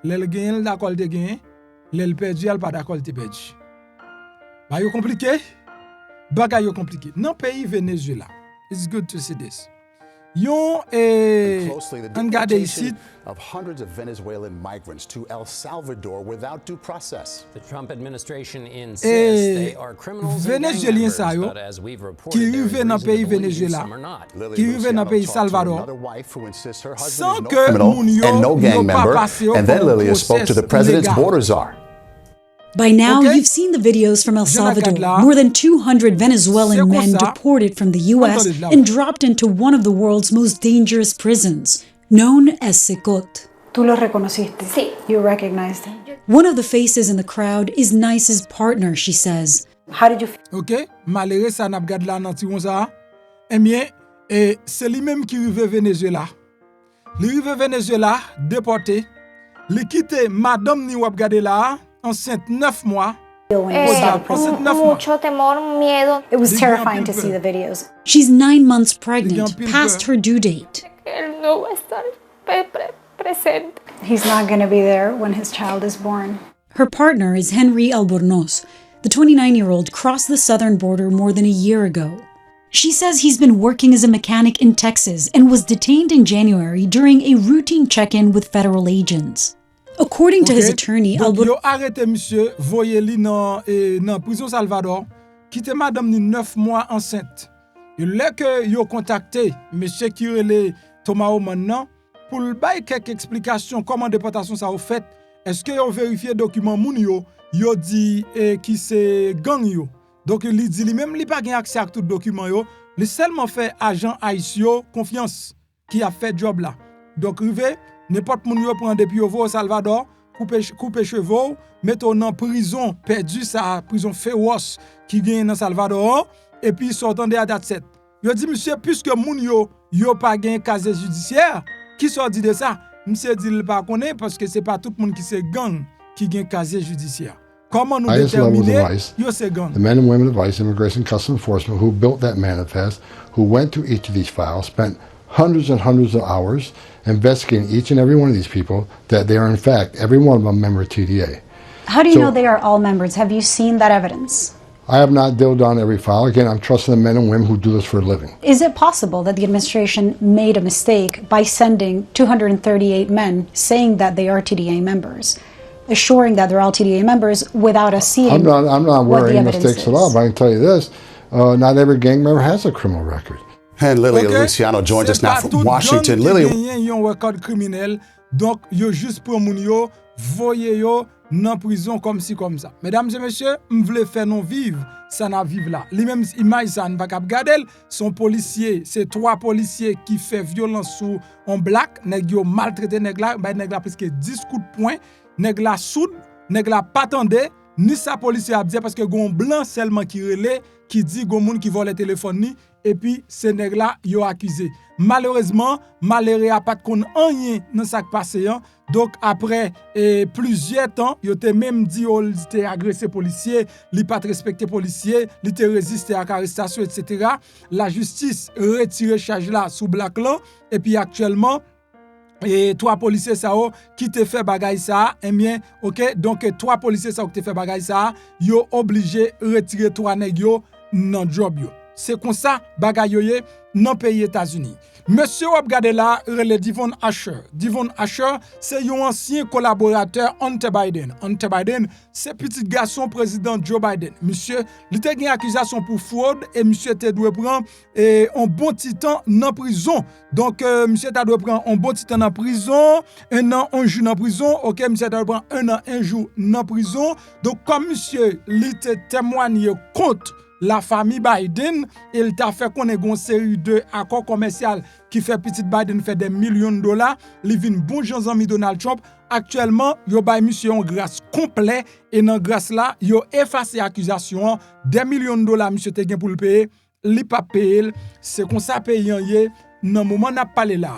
L'el gagné d'accord il te gagné, l'el perdu il pas d'accord il te perdu. Ba yo compliqué? Bagay yo compliqué. Dans pays Venezuela. It's good to see this. Yon regardez ici of hundreds of Venezuelan migrants to El Salvador without due process. The Trump administration insists they are criminals and gang members, but as we've reported, qui rive dans pays Venezuela, qui rive dans pays Salvador, sans que moun yo and no gang member, passé and then Lilia spoke to the president's border czar. By now, Okay. you've seen the videos from El Salvador. More than 200 Venezuelan men deported from the U.S. and dropped into one of the world's most dangerous prisons, known as Secot. ¿Tú lo reconociste? Sí. You recognized him. One of the faces in the crowd is Nice's partner, she says. How did you feel? OK, malheureux ça n'a pas gade là nan ti kon ça. Eh bien, c'est lui même qui rive Venezuela. Li rive Venezuela, déporté. Li quitte madame ni wap gade là, enceinte 9 mois. when you saw the Enceinte president? 9 mois. Mucho temor, miedo. It was Big terrifying to people. see the videos. She's 9 months pregnant, people. past her due date. Él no va a estar presente. He's not going to be there when his child is born. Her partner is Henry Albornoz. The 29-year-old crossed the southern border more than a year ago. She says he's been working as a mechanic in Texas and was detained in January during a routine check-in with federal agents. According to his OK? attorney, Donc, Albornoz yo arrêté monsieur, voyé li dans prison Salvador, quitte madame ni 9 mois enceinte. Et là que yo contacté monsieur qui relé Thomas Oman nan, pour le bail quelques explications comment déportation ça au fait. Est-ce que yo vérifié document moun yo dit qui c'est gang yo. Donc il dit lui même li pas gen accès à tout document yo, li seulement fait agent haïtien confiance qui a fait job là. Donc rivé n'importe moun yo prend depuis au Salvador, couper chevaux, mettre en prison, perdu sa prison féroce qui gagne dans Salvador et puis sortant de la date 7. Yo dit monsieur puisque moun yo pas gain casier judiciaire, qui sort dit de ça? Monsieur dit il pas connaît parce que c'est pas tout le monde qui c'est gang qui gain casier judiciaire. Comment nous Highest levels of déterminer ICE, yo c'est gang? the men and women of ICE, Immigration and Customs Enforcement, who built that manifest, who went to each of these files, spent hundreds and hundreds of hours investigating each and every one of these people, that they are in fact, every one of them, a member of TDA. How do you know they are all members? Have you seen that evidence? I have not drilled down every file. Again, I'm trusting the men and women who do this for a living. Is it possible that the administration made a mistake by sending 238 men saying that they are TDA members, assuring that they're all TDA members without us seeing I'm not what the worrying evidence mistakes is? at all, but I can tell you this, not every gang member has a criminal record. And Lily Luciano joins us now from Washington. Lily, yon record criminel, donc yo juste pour moun yo voye yo nan prison comme si comme ça. Mesdames et messieurs, m'vle faire non vivre, ça n'a vivre là. Li même image ça n'a pas cap gadel, son policier, c'est 3 policiers qui fait violence sur un black, nèg yo maltraité nèg la, bay nèg la presque 10 coups de poing, nèg la soude, nèg la pas tande, ni sa policier a dit parce que gon blanc seulement qui relait, qui dit gon moun qui vole téléphone ni, et puis ces nèg là yo accusé. Malheureusement, malheureux a pas de kon rien dans ça qui passé hein. Donc après plusieurs temps, yo te même dit il était agressé policier, li pas respecté policier, li te résisté à arrestation etc. La justice retire charge là sous black là et puis actuellement et 3 policiers ça qui te fait bagay ça eh bien OK donc 3 policiers ça qui te fait bagay ça yo obligé retirer 3 nèg yo nan job yo. C'est comme ça bagay yo dans pays États-Unis. Monsieur wap gade là relè Devon Archer. Devon Archer c'est un ancien collaborateur Hunter Biden. Hunter Biden c'est petit garçon président Joe Biden. Monsieur li te gen accusation pour fraude et monsieur te doit prendre un bon petit temps en prison. Donc monsieur ta doit prendre un bon petit temps en prison, 1 an 1 jour en prison. OK, monsieur ta doit prendre 1 an 1 jour en prison. Donc comme monsieur li te témoigne contre la famille Biden, il t'a fait qu'on ait une série de accords commerciaux qui fait petit Biden fait des millions de dollars. Il vient bon gens ami Donald Trump. Actuellement, yo bay monsieur en grâce complet et dans grâce là, yo effacé accusation des millions de dollars monsieur te gen pour le payer, li pas payer. C'est comme ça payant yé dans moment n'a parlé là.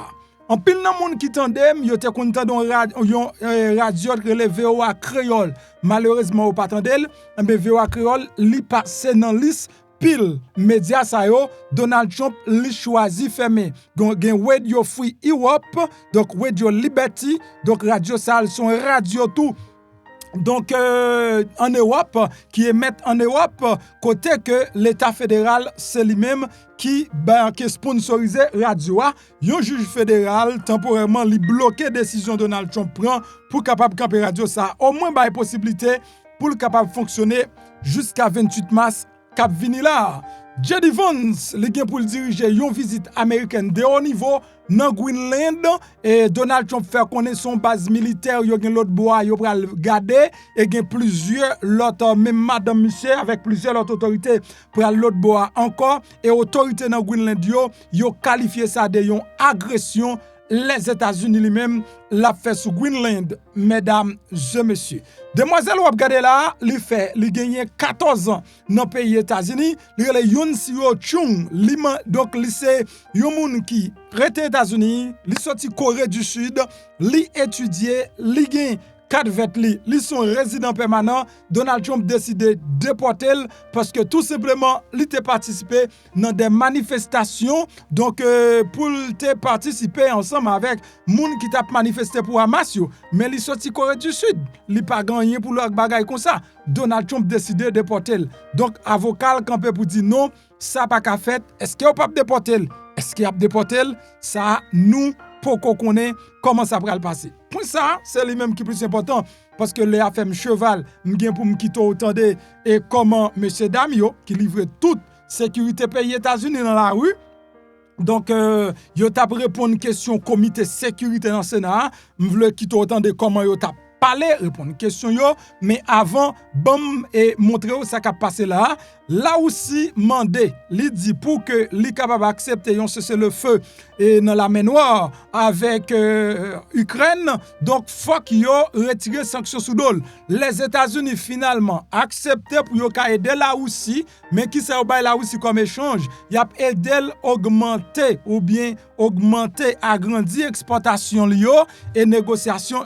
En pile nan moun qui tandem, yo te kontan don radio relè VOA Creole. Malheureusement ou pas tandel, mais VOA Creole li passe nan liste pile média sa yo. Donald Trump li choisi fermé. Gen Radio Free Europe, donc Radio Liberty, donc radio ça son radio tout. Donc en Europe qui émettent en Europe côté que l'État fédéral c'est lui-même qui sponsorisé radio a, un juge fédéral temporairement li bloqué décision Donald Trump prend pour capable camper radio ça au moins ba possibilité pour le capable fonctionner jusqu'à 28 mars cap vini là. J.D. Vance li gen pour diriger une visite américaine de haut niveau dans Greenland et Donald Trump fait connaître son base militaire yo gen l'autre bois yo pral garder et gen plusieurs l'autre même madame monsieur avec plusieurs autres autorités pral l'autre bois encore et autorité dans Greenland yo qualifié ça de une agression. Les États-Unis lui-même l'a fait sur Greenland, mesdames et messieurs. Demoiselle wap gade là, li gagné 14 ans dans pays États-Unis, li relè Yoon Seo Chung, donc li c'est yon moun qui rete États-Unis, li sorti Corée du Sud, li étudié, li gen 4 vet li sont résidents permanents. Donald Trump décidé de déporter parce que tout simplement li te participé dans des manifestations donc pour te participer ensemble avec moun qui t'a manifesté pour Hamas yo mais li sorti Corée du Sud li pas gagné pour leur bagay comme ça. Donald Trump décidé de déporter. Donc avocat campé pour dire non, ça pas ka fait. Est-ce qu'il pas déporter? Est-ce qu'il a déporté? Ça nous pour qu'on connaît comment ça va le passer. Pour ça, c'est lui-même qui est plus important parce que les affaires cheval m'gen pour m'quitter autant de et comment monsieur Damio qui livre toute sécurité pays États-Unis dans la rue. Donc yo t'a répondre question comité sécurité dans Sénat, m'vle quitter autant de comment yo t'a parler répondre question yo mais avant bam et montrer ça qui a passé là aussi mandé li dit pour que li capable accepter un cessez-le-feu et dans la mer Noire avec Ukraine donc faut qu'il yo retirer sanctions sous dol. Les États-Unis finalement accepté pour yo ka aider la Russie mais qui ça bay la Russie comme échange y a aider augmenter ou bien augmenter agrandir exportation li yo et négociation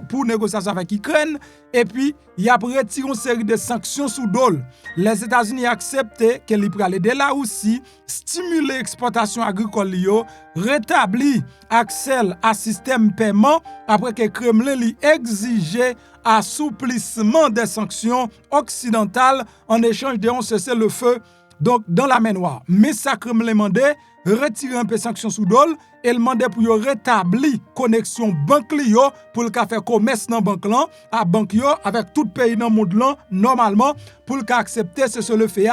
pour négocier négociation avec l'Ukraine et puis il a retiré une série de sanctions sous dol. Les États-Unis accepté que li pral aider la Russie, stimuler l'exportation agricole yo, rétablir accès à système paiement après que Kremlin li exigeait assouplissement des sanctions occidentales en échange de un cessez-le-feu donc dans la mer Noire. Mais ça Kremlin mandé retirer un peu sanctions sous dol et demandé pour yo rétablir connexion banque li yo pour le faire commerce dans banque là à banque yo avec tout pays dans monde là normalement pour le accepter cessez-le-feu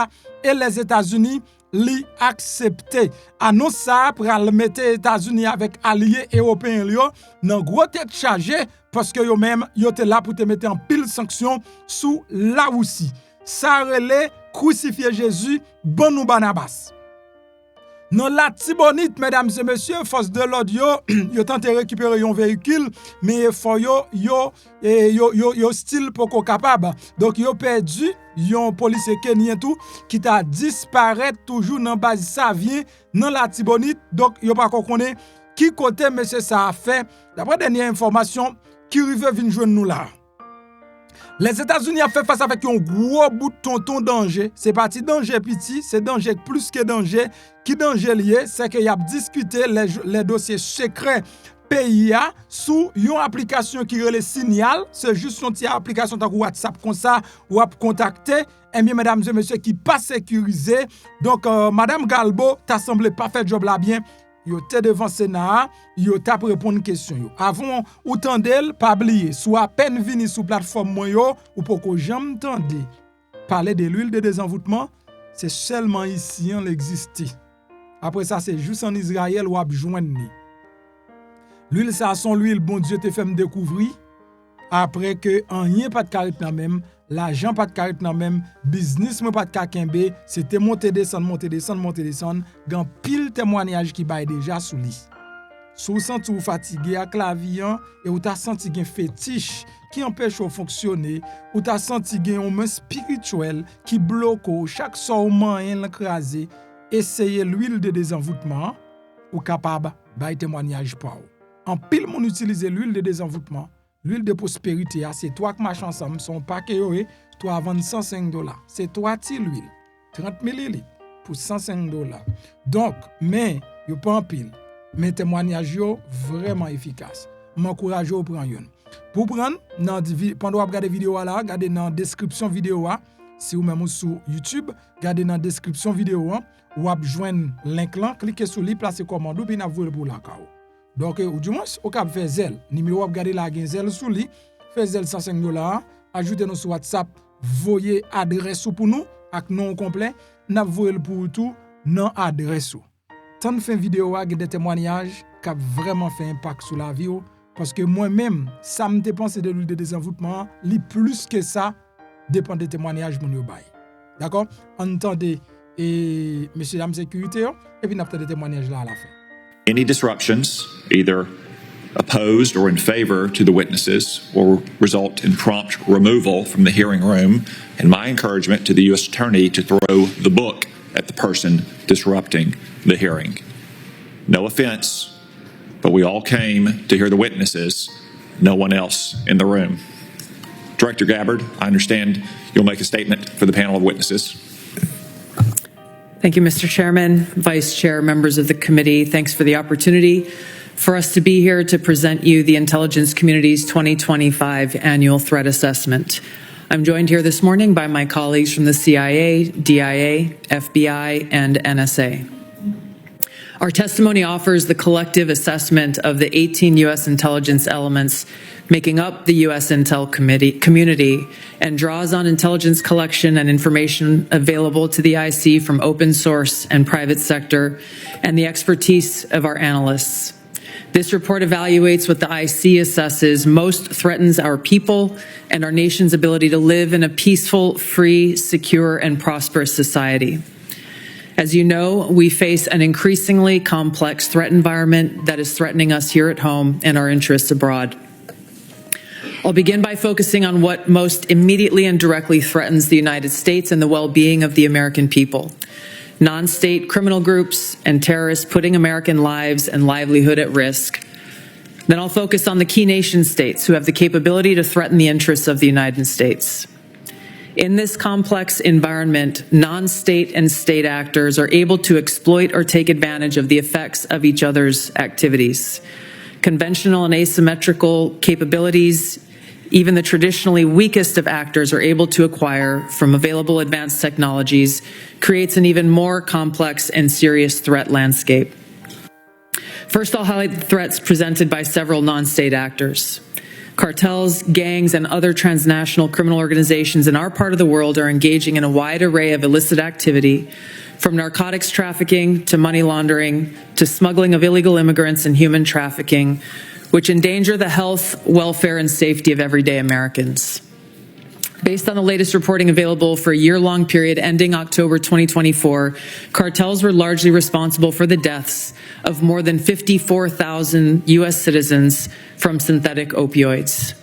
et les États-Unis li accepté. Annonce ça pour mettre les États-Unis avec alliés européens yo dans gros tête chargée parce que yo même yo te là pour te mettre en pile sanctions sous la Russie. Ça relait crucifier Jésus, bon ou Barnabas. Dans la Tibonite, mesdames et messieurs, force de l'ordre yo tenté récupérer un véhicule mais faut yo style poko capable. Donc yo perdu un policier kenyan tout qui t'a disparaître toujours dans base ça vient dans la Tibonite. Donc yo pas connaît qui côté monsieur ça a fait. D'après dernière information qui rive vinn joindre nous là. Les États-Unis ont fait face avec un gros bout de tonton danger. C'est parti danger petit, c'est danger plus que danger. Qui danger lié, c'est qu'il y a discuté les dossiers secrets PIA sous une application qui relève Signal. C'est juste une petite application de WhatsApp comme ça, ou à contacter. Eh bien, mesdames et messieurs, qui pas sécurisé. Donc, Madame Galbo, t'as semblé pas fait job là bien. Yo te devant Sénat, yo t'a répondre une question. Avant ou tendel, pas oublier, soit à peine vini sous plateforme moi yo, ou pour que j'aime tende parler de l'huile de désenvoûtement, c'est seulement ici en l'existe. Après ça, c'est juste en Israël ou à joindre. L'huile ça son l'huile bon Dieu te fait me découvrir après que en rien pas de carré dans même, l'argent pas de carré dans même, business pas de kakembe, c'était monter descendre, grand pile témoignage qui bail déjà sous lit. Sous senti ou fatigué à clavier et ou t'as senti un fétiche qui empêche de fonctionner, ou t'as senti un main spirituel qui bloque chaque sourement l'écraser, essayez l'huile de désenvoûtement ou capable bail témoignage pour. En pile mon utiliser l'huile de désenvoûtement. L'huile de prospérité, c'est toi qui marches ensemble, son paquet, toi à vendre $105. C'est toi qui l'huile, 30 ml pour $105. Donc, mais, yo pas en pile, mais témoignage yo vraiment efficace. M'encourage au prendre une. Pour prendre, pendant regarder vidéo là, regardez dans description vidéo si vous même sur YouTube, regardez dans description vidéo ou ap joindre link là, cliquez sur lui, placez commande ou bien vous pour la cao. Donc, ou du moins, au cap fait zèle. Numéro à garder la zèle sous lui, fait zèle $105. Ajoutez-nous sur WhatsApp, voyez adresse pour nous, avec nom complet, n'a voyez pour tout, non adresse. Tant de fin vidéo avec des témoignages qui a vraiment fait impact sur la vie, parce que moi-même, ça me dépense de l'huile de désenvoûtement, li plus que ça, dépend des témoignages mon yo bay. D'accord? Entendez, et messieurs, dames, sécurité, et puis nous avons des témoignages là à la fin. Any disruptions, either opposed or in favor to the witnesses, will result in prompt removal from the hearing room, and my encouragement to the U.S. Attorney to throw the book at the person disrupting the hearing. No offense, but we all came to hear the witnesses, no one else in the room. Director Gabbard, I understand you'll make a statement for the panel of witnesses. Thank you, Mr. Chairman, Vice Chair, members of the committee. Thanks for the opportunity for us to be here to present you the intelligence community's 2025 annual threat assessment. I'm joined here this morning by my colleagues from the CIA, DIA, FBI, and NSA. Our testimony offers the collective assessment of the 18 U.S. intelligence elements making up the U.S. Intel community and draws on intelligence collection and information available to the IC from open source and private sector and the expertise of our analysts. This report evaluates what the IC assesses most threatens our people and our nation's ability to live in a peaceful, free, secure, and prosperous society. As you know, we face an increasingly complex threat environment that is threatening us here at home and our interests abroad. I'll begin by focusing on what most immediately and directly threatens the United States and the well-being of the American people. Non-state criminal groups and terrorists putting American lives and livelihood at risk. Then I'll focus on the key nation states who have the capability to threaten the interests of the United States. In this complex environment, non-state and state actors are able to exploit or take advantage of the effects of each other's activities. Conventional and asymmetrical capabilities, even the traditionally weakest of actors are able to acquire from available advanced technologies, creates an even more complex and serious threat landscape. First, I'll highlight the threats presented by several non-state actors. Cartels, gangs, and other transnational criminal organizations in our part of the world are engaging in a wide array of illicit activity, from narcotics trafficking to money laundering to smuggling of illegal immigrants and human trafficking, which endanger the health, welfare, and safety of everyday Americans. Based on the latest reporting available for a year-long period ending October 2024, cartels were largely responsible for the deaths of more than 54,000 U.S. citizens from synthetic opioids.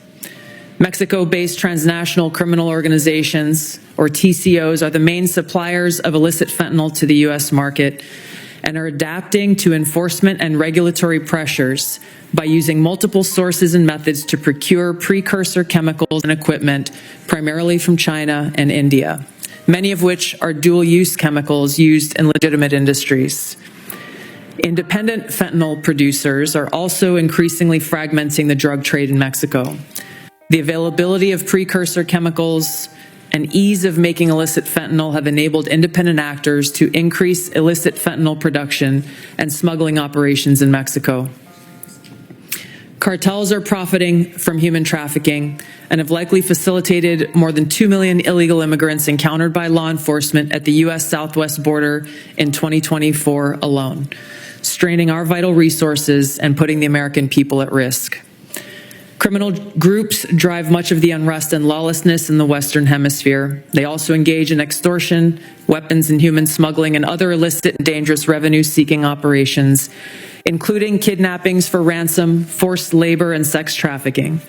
Mexico-based transnational criminal organizations, or TCOs, are the main suppliers of illicit fentanyl to the U.S. market and are adapting to enforcement and regulatory pressures by using multiple sources and methods to procure precursor chemicals and equipment, primarily from China and India, many of which are dual-use chemicals used in legitimate industries. Independent fentanyl producers are also increasingly fragmenting the drug trade in Mexico. The availability of precursor chemicals and ease of making illicit fentanyl have enabled independent actors to increase illicit fentanyl production and smuggling operations in Mexico. Cartels are profiting from human trafficking and have likely facilitated more than 2 million illegal immigrants encountered by law enforcement at the U.S. southwest border in 2024 alone, straining our vital resources and putting the American people at risk. Criminal groups drive much of the unrest and lawlessness in the Western Hemisphere. They also engage in extortion, weapons and human smuggling, and other illicit and dangerous revenue-seeking operations, including kidnappings for ransom, forced labor, and sex trafficking.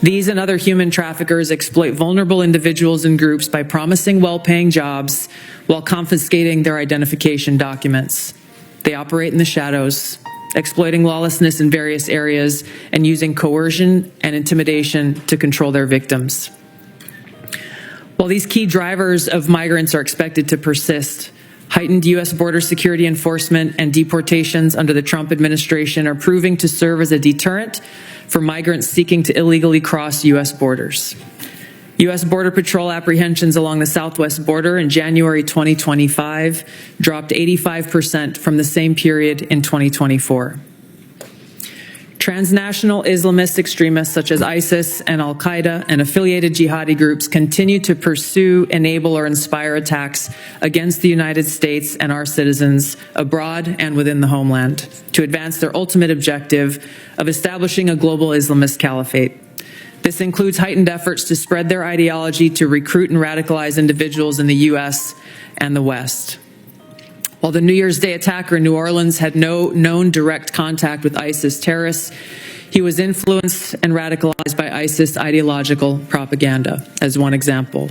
These and other human traffickers exploit vulnerable individuals and groups by promising well-paying jobs while confiscating their identification documents. They operate in the shadows, exploiting lawlessness in various areas and using coercion and intimidation to control their victims. While these key drivers of migrants are expected to persist, heightened U.S. border security enforcement and deportations under the Trump administration are proving to serve as a deterrent for migrants seeking to illegally cross U.S. borders. U.S. Border Patrol apprehensions along the southwest border in January 2025 dropped 85% from the same period in 2024. Transnational Islamist extremists such as ISIS and Al-Qaeda and affiliated jihadi groups continue to pursue, enable, or inspire attacks against the United States and our citizens abroad and within the homeland to advance their ultimate objective of establishing a global Islamist caliphate. This includes heightened efforts to spread their ideology to recruit and radicalize individuals in the U.S. and the West. While the New Year's Day attacker in New Orleans had no known direct contact with ISIS terrorists, he was influenced and radicalized by ISIS ideological propaganda, as one example.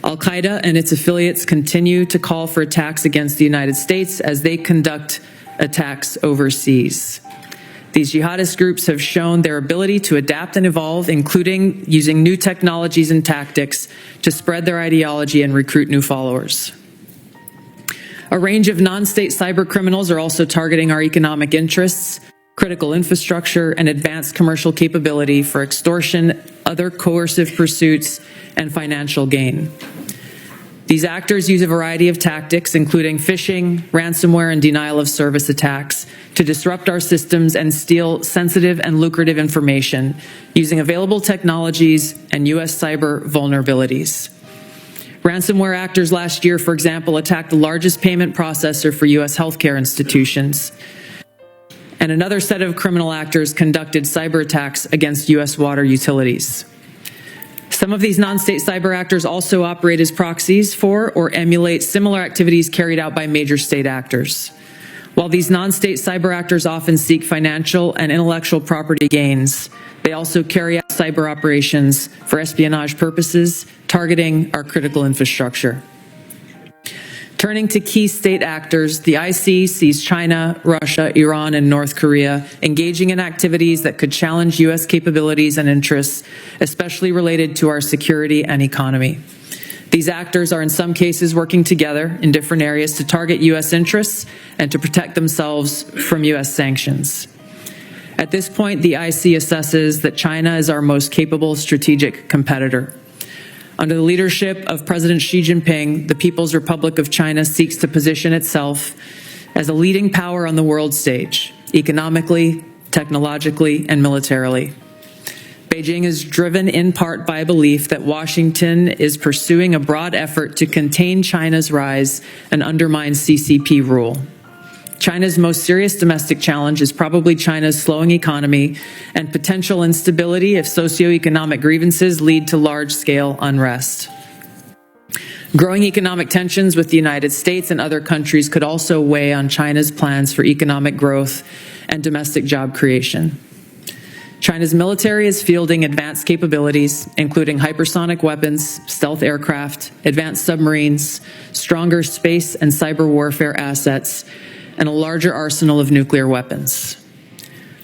Al-Qaeda and its affiliates continue to call for attacks against the United States as they conduct attacks overseas. These jihadist groups have shown their ability to adapt and evolve, including using new technologies and tactics to spread their ideology and recruit new followers. A range of non-state cyber criminals are also targeting our economic interests, critical infrastructure, and advanced commercial capability for extortion, other coercive pursuits, and financial gain. These actors use a variety of tactics, including phishing, ransomware, and denial of service attacks, to disrupt our systems and steal sensitive and lucrative information using available technologies and U.S. cyber vulnerabilities. Ransomware actors last year, for example, attacked the largest payment processor for U.S. healthcare institutions. And another set of criminal actors conducted cyber attacks against U.S. water utilities. Some of these non-state cyber actors also operate as proxies for or emulate similar activities carried out by major state actors. While these non-state cyber actors often seek financial and intellectual property gains, they also carry out cyber operations for espionage purposes, targeting our critical infrastructure. Turning to key state actors, the IC sees China, Russia, Iran, and North Korea engaging in activities that could challenge U.S. capabilities and interests, especially related to our security and economy. These actors are in some cases working together in different areas to target U.S. interests and to protect themselves from U.S. sanctions. At this point, the IC assesses that China is our most capable strategic competitor. Under the leadership of President Xi Jinping, the People's Republic of China seeks to position itself as a leading power on the world stage, economically, technologically, and militarily. Beijing is driven in part by a belief that Washington is pursuing a broad effort to contain China's rise and undermine CCP rule. China's most serious domestic challenge is probably China's slowing economy and potential instability if socioeconomic grievances lead to large-scale unrest. Growing economic tensions with the United States and other countries could also weigh on China's plans for economic growth and domestic job creation. China's military is fielding advanced capabilities, including hypersonic weapons, stealth aircraft, advanced submarines, stronger space and cyber warfare assets, and a larger arsenal of nuclear weapons.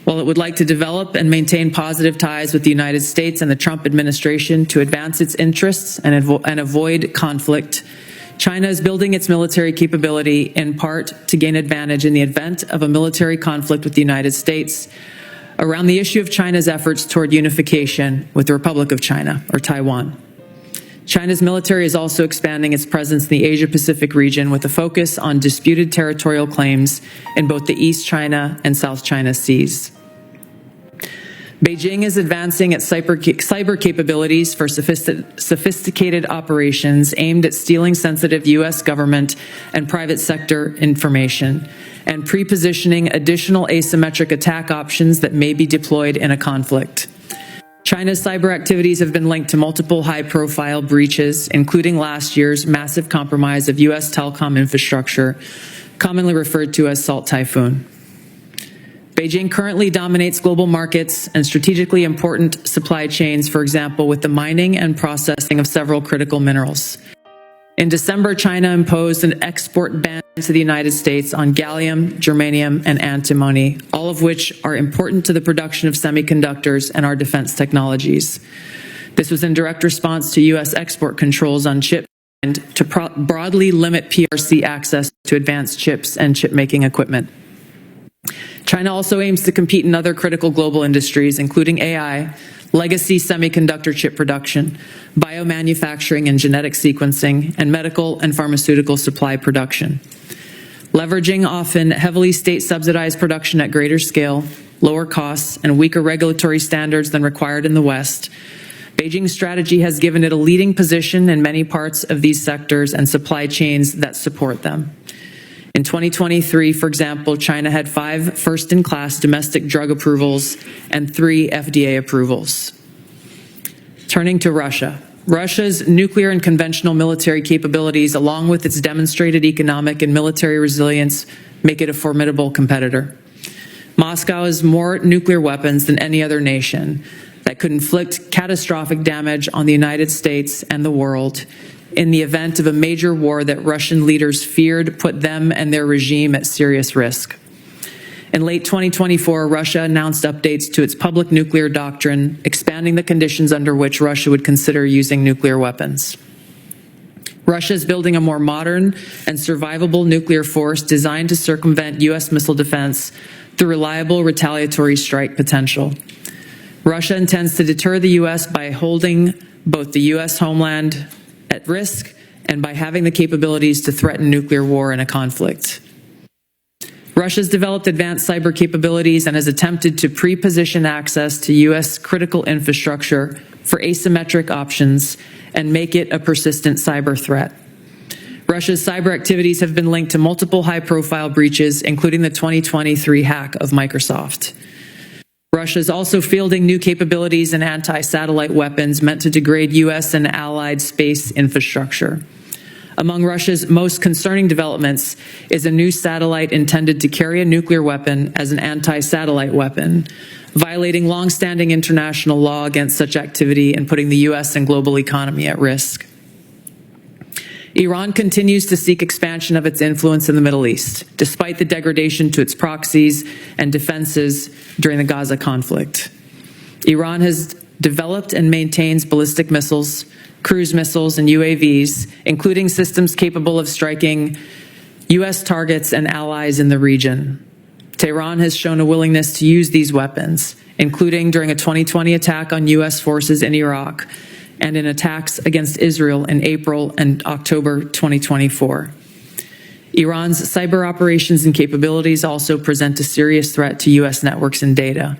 While it would like to develop and maintain positive ties with the United States and the Trump administration to advance its interests and avoid conflict, China is building its military capability in part to gain advantage in the event of a military conflict with the United States around the issue of China's efforts toward unification with the Republic of China, or Taiwan. China's military is also expanding its presence in the Asia-Pacific region with a focus on disputed territorial claims in both the East China and South China Seas. Beijing is advancing its cyber capabilities for sophisticated operations aimed at stealing sensitive U.S. government and private sector information and pre-positioning additional asymmetric attack options that may be deployed in a conflict. China's cyber activities have been linked to multiple high-profile breaches, including last year's massive compromise of U.S. telecom infrastructure, commonly referred to as Salt Typhoon. Beijing currently dominates global markets and strategically important supply chains, for example, with the mining and processing of several critical minerals. In December, China imposed an export ban to the United States on gallium, germanium, and antimony, all of which are important to the production of semiconductors and our defense technologies. This was in direct response to U.S. export controls on chips and to broadly limit PRC access to advanced chips and chip-making equipment. China also aims to compete in other critical global industries, including AI, legacy semiconductor chip production, biomanufacturing and genetic sequencing, and medical and pharmaceutical supply production. Leveraging often heavily state-subsidized production at greater scale, lower costs, and weaker regulatory standards than required in the West, Beijing's strategy has given it a leading position in many parts of these sectors and supply chains that support them. In 2023, for example, China had 5 first-in-class domestic drug approvals and 3 FDA approvals. Turning to Russia. Russia's nuclear and conventional military capabilities, along with its demonstrated economic and military resilience, make it a formidable competitor. Moscow has more nuclear weapons than any other nation that could inflict catastrophic damage on the United States and the world in the event of a major war that Russian leaders feared put them and their regime at serious risk. In late 2024, Russia announced updates to its public nuclear doctrine, expanding the conditions under which Russia would consider using nuclear weapons. Russia is building a more modern and survivable nuclear force designed to circumvent U.S. missile defense through reliable retaliatory strike potential. Russia intends to deter the U.S. by holding both the U.S. homeland at risk and by having the capabilities to threaten nuclear war in a conflict. Russia's developed advanced cyber capabilities and has attempted to pre-position access to U.S. critical infrastructure for asymmetric options and make it a persistent cyber threat. Russia's cyber activities have been linked to multiple high-profile breaches, including the 2023 hack of Microsoft. Russia is also fielding new capabilities in anti-satellite weapons meant to degrade U.S. and allied space infrastructure. Among Russia's most concerning developments is a new satellite intended to carry a nuclear weapon as an anti-satellite weapon, violating long-standing international law against such activity and putting the U.S. and global economy at risk. Iran continues to seek expansion of its influence in the Middle East, despite the degradation to its proxies and defenses during the Gaza conflict. Iran has developed and maintains ballistic missiles, cruise missiles, and UAVs, including systems capable of striking U.S. targets and allies in the region. Tehran has shown a willingness to use these weapons, including during a 2020 attack on U.S. forces in Iraq and in attacks against Israel in April and October 2024. Iran's cyber operations and capabilities also present a serious threat to U.S. networks and data.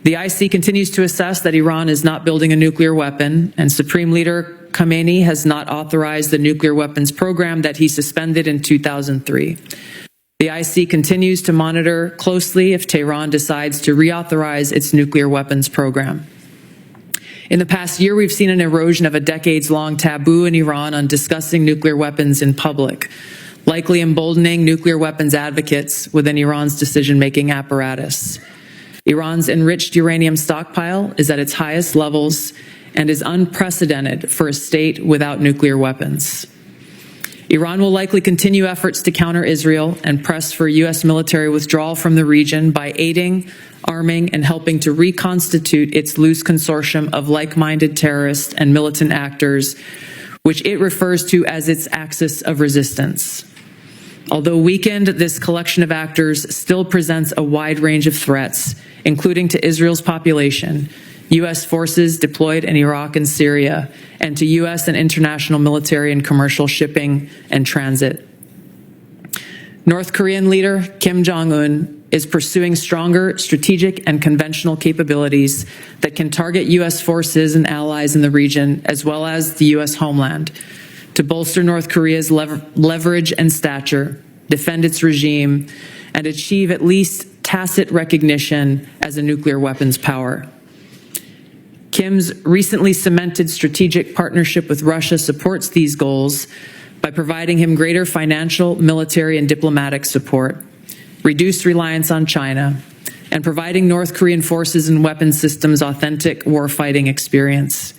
The IC continues to assess that Iran is not building a nuclear weapon, and Supreme Leader Khamenei has not authorized the nuclear weapons program that he suspended in 2003. The IC continues to monitor closely if Tehran decides to reauthorize its nuclear weapons program. In the past year, we've seen an erosion of a decades-long taboo in Iran on discussing nuclear weapons in public, likely emboldening nuclear weapons advocates within Iran's decision-making apparatus. Iran's enriched uranium stockpile is at its highest levels and is unprecedented for a state without nuclear weapons. Iran will likely continue efforts to counter Israel and press for U.S. military withdrawal from the region by aiding, arming, and helping to reconstitute its loose consortium of like-minded terrorists and militant actors, which it refers to as its axis of resistance. Although weakened, this collection of actors still presents a wide range of threats, including to Israel's population, U.S. forces deployed in Iraq and Syria, and to U.S. and international military and commercial shipping and transit. North Korean leader Kim Jong-un is pursuing stronger strategic and conventional capabilities that can target U.S. forces and allies in the region, as well as the U.S. homeland, to bolster North Korea's leverage and stature, defend its regime, and achieve at least tacit recognition as a nuclear weapons power. Kim's recently cemented strategic partnership with Russia supports these goals by providing him greater financial, military, and diplomatic support, reduced reliance on China, and providing North Korean forces and weapons systems authentic warfighting experience.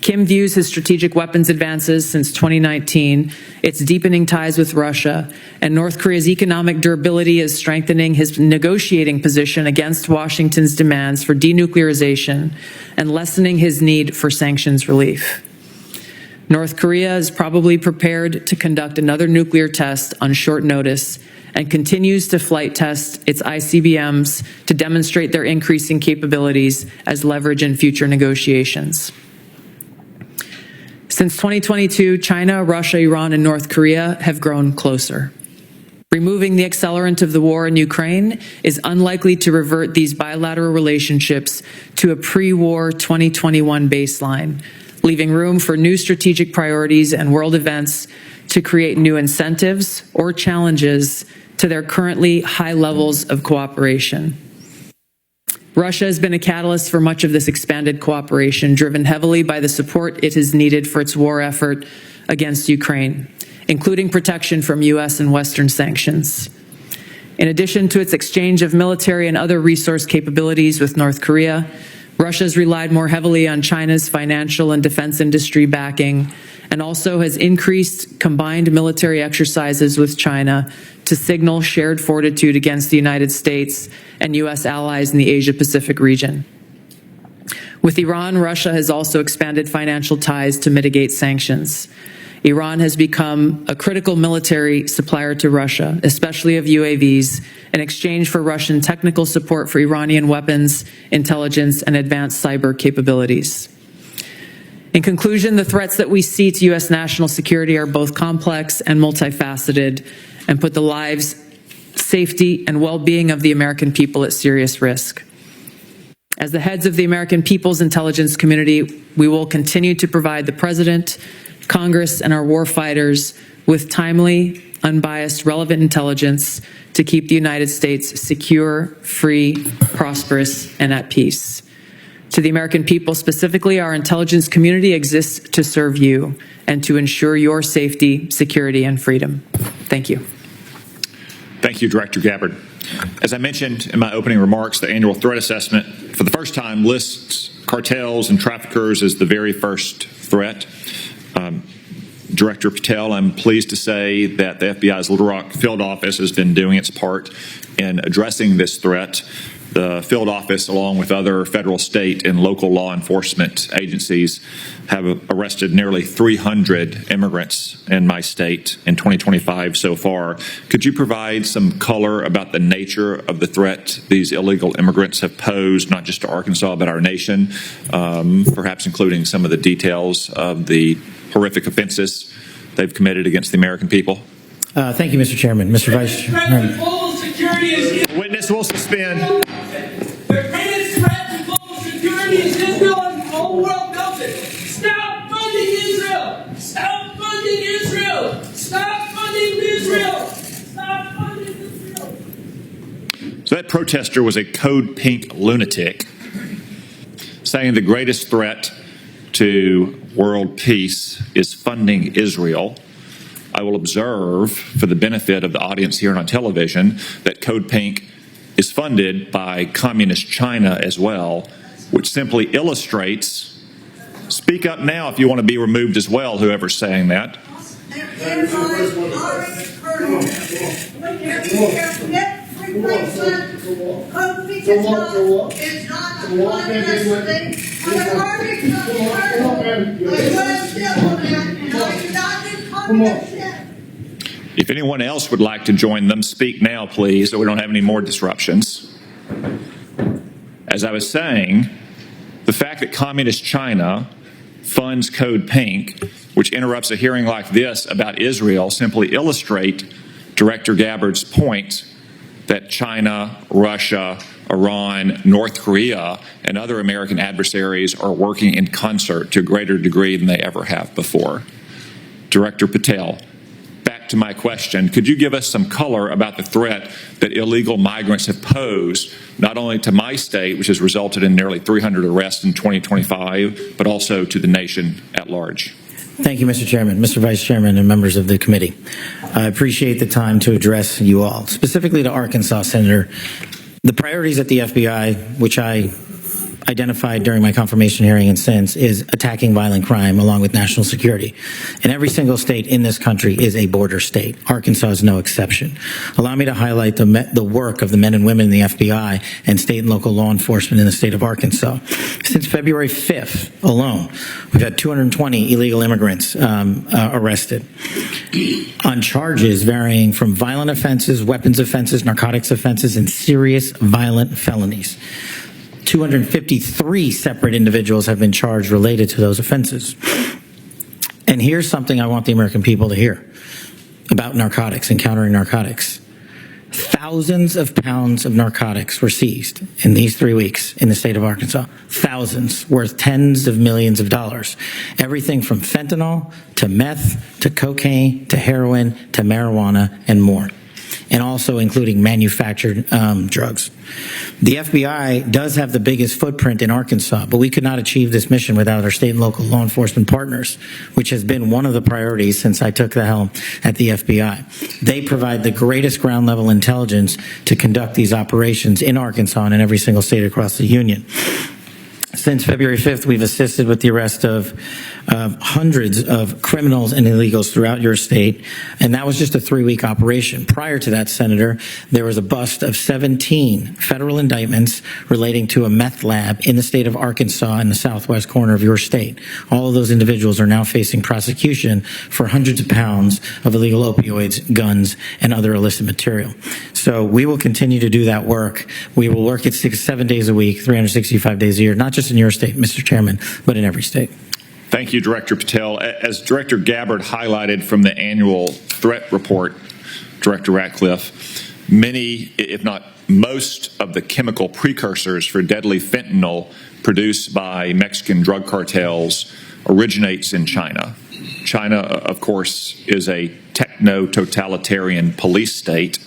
Kim views his strategic weapons advances since 2019, its deepening ties with Russia, and North Korea's economic durability as strengthening his negotiating position against Washington's demands for denuclearization and lessening his need for sanctions relief. North Korea is probably prepared to conduct another nuclear test on short notice and continues to flight test its ICBMs to demonstrate their increasing capabilities as leverage in future negotiations. Since 2022, China, Russia, Iran, and North Korea have grown closer. Removing the accelerant of the war in Ukraine is unlikely to revert these bilateral relationships to a pre-war 2021 baseline, leaving room for new strategic priorities and world events to create new incentives or challenges to their currently high levels of cooperation. Russia has been a catalyst for much of this expanded cooperation, driven heavily by the support it has needed for its war effort against Ukraine, including protection from U.S. and Western sanctions. In addition to its exchange of military and other resource capabilities with North Korea, Russia has relied more heavily on China's financial and defense industry backing, and also has increased combined military exercises with China to signal shared fortitude against the United States and U.S. allies in the Asia-Pacific region. With Iran, Russia has also expanded financial ties to mitigate sanctions. Iran has become a critical military supplier to Russia, especially of UAVs, in exchange for Russian technical support for Iranian weapons, intelligence, and advanced cyber capabilities. In conclusion, the threats that we see to U.S. national security are both complex and multifaceted, and put the lives, safety, and well-being of the American people at serious risk. As the heads of the American people's intelligence community, we will continue to provide the President, Congress, and our warfighters with timely, unbiased, relevant intelligence to keep the United States secure, free, prosperous, and at peace. To the American people specifically, our intelligence community exists to serve you and to ensure your safety, security, and freedom. Thank you. Thank you, Director Gabbard. As I mentioned in my opening remarks, the annual threat assessment for the first time lists cartels and traffickers as the very first threat. Director Patel, I'm pleased to say that the FBI's Little Rock field office has been doing its part in addressing this threat. The field office, along with other federal, state, and local law enforcement agencies, have arrested nearly 300 immigrants in my state in 2025 so far. Could you provide some color about the nature of the threat these illegal immigrants have posed, not just to Arkansas, but our nation, perhaps including some of the details of the horrific offenses they've committed against the American people? Thank you, Mr. Chairman. Mr. Vice Chairman. Witness will suspend. The greatest threat to global security is Israel, and the whole world knows it. Stop funding Israel! Stop funding Israel! Stop funding Israel! Stop funding Israel! So that protester was a Code Pink lunatic, saying the greatest threat to world peace is funding Israel. I will observe, for the benefit of the audience here and on television, that Code Pink is funded by Communist China as well, which simply illustrates, speak up now if you want to be removed as well, whoever's saying that. If anyone else would like to join them, speak now, please, so we don't have any more disruptions. As I was saying, the fact that Communist China funds Code Pink, which interrupts a hearing like this about Israel, simply illustrate Director Gabbard's point that China, Russia, Iran, North Korea, and other American adversaries are working in concert to a greater degree than they ever have before. Director Patel, back to my question, could you give us some color about the threat that illegal migrants have posed, not only to my state, which has resulted in nearly 300 arrests in 2025, but also to the nation at large? Thank you, Mr. Chairman, Mr. Vice Chairman, and members of the committee. I appreciate the time to address you all. Specifically to Arkansas, Senator, the priorities at the FBI, which I identified during my confirmation hearing and since, is attacking violent crime along with national security. And every single state in this country is a border state. Arkansas is no exception. Allow me to highlight the work of the men and women in the FBI and state and local law enforcement in the state of Arkansas. Since February 5th alone, we've had 220 illegal immigrants arrested on charges varying from violent offenses, weapons offenses, narcotics offenses, and serious violent felonies. 253 separate individuals have been charged related to those offenses. And here's something I want the American people to hear about narcotics and countering narcotics. Thousands of pounds of narcotics were seized in these 3 weeks in the state of Arkansas. Thousands, worth tens of millions of dollars. Everything from fentanyl to meth to cocaine to heroin to marijuana and more. And also including manufactured drugs. The FBI does have the biggest footprint in Arkansas, but we could not achieve this mission without our state and local law enforcement partners, which has been one of the priorities since I took the helm at the FBI. They provide the greatest ground level intelligence to conduct these operations in Arkansas and in every single state across the union. Since February 5th, we've assisted with the arrest of hundreds of criminals and illegals throughout your state, and that was just a 3-week operation. Prior to that, Senator, there was a bust of 17 federal indictments relating to a meth lab in the state of Arkansas in the southwest corner of your state. All of those individuals are now facing prosecution for hundreds of pounds of illegal opioids, guns, and other illicit material. So we will continue to do that work. We will work it 6-7 days a week, 365 days a year, not just in your state, Mr. Chairman, but in every state. Thank you, Director Patel. As Director Gabbard highlighted from the annual threat report, Director Ratcliffe, many, if not most, of the chemical precursors for deadly fentanyl produced by Mexican drug cartels originates in China. China, of course, is a techno-totalitarian police state.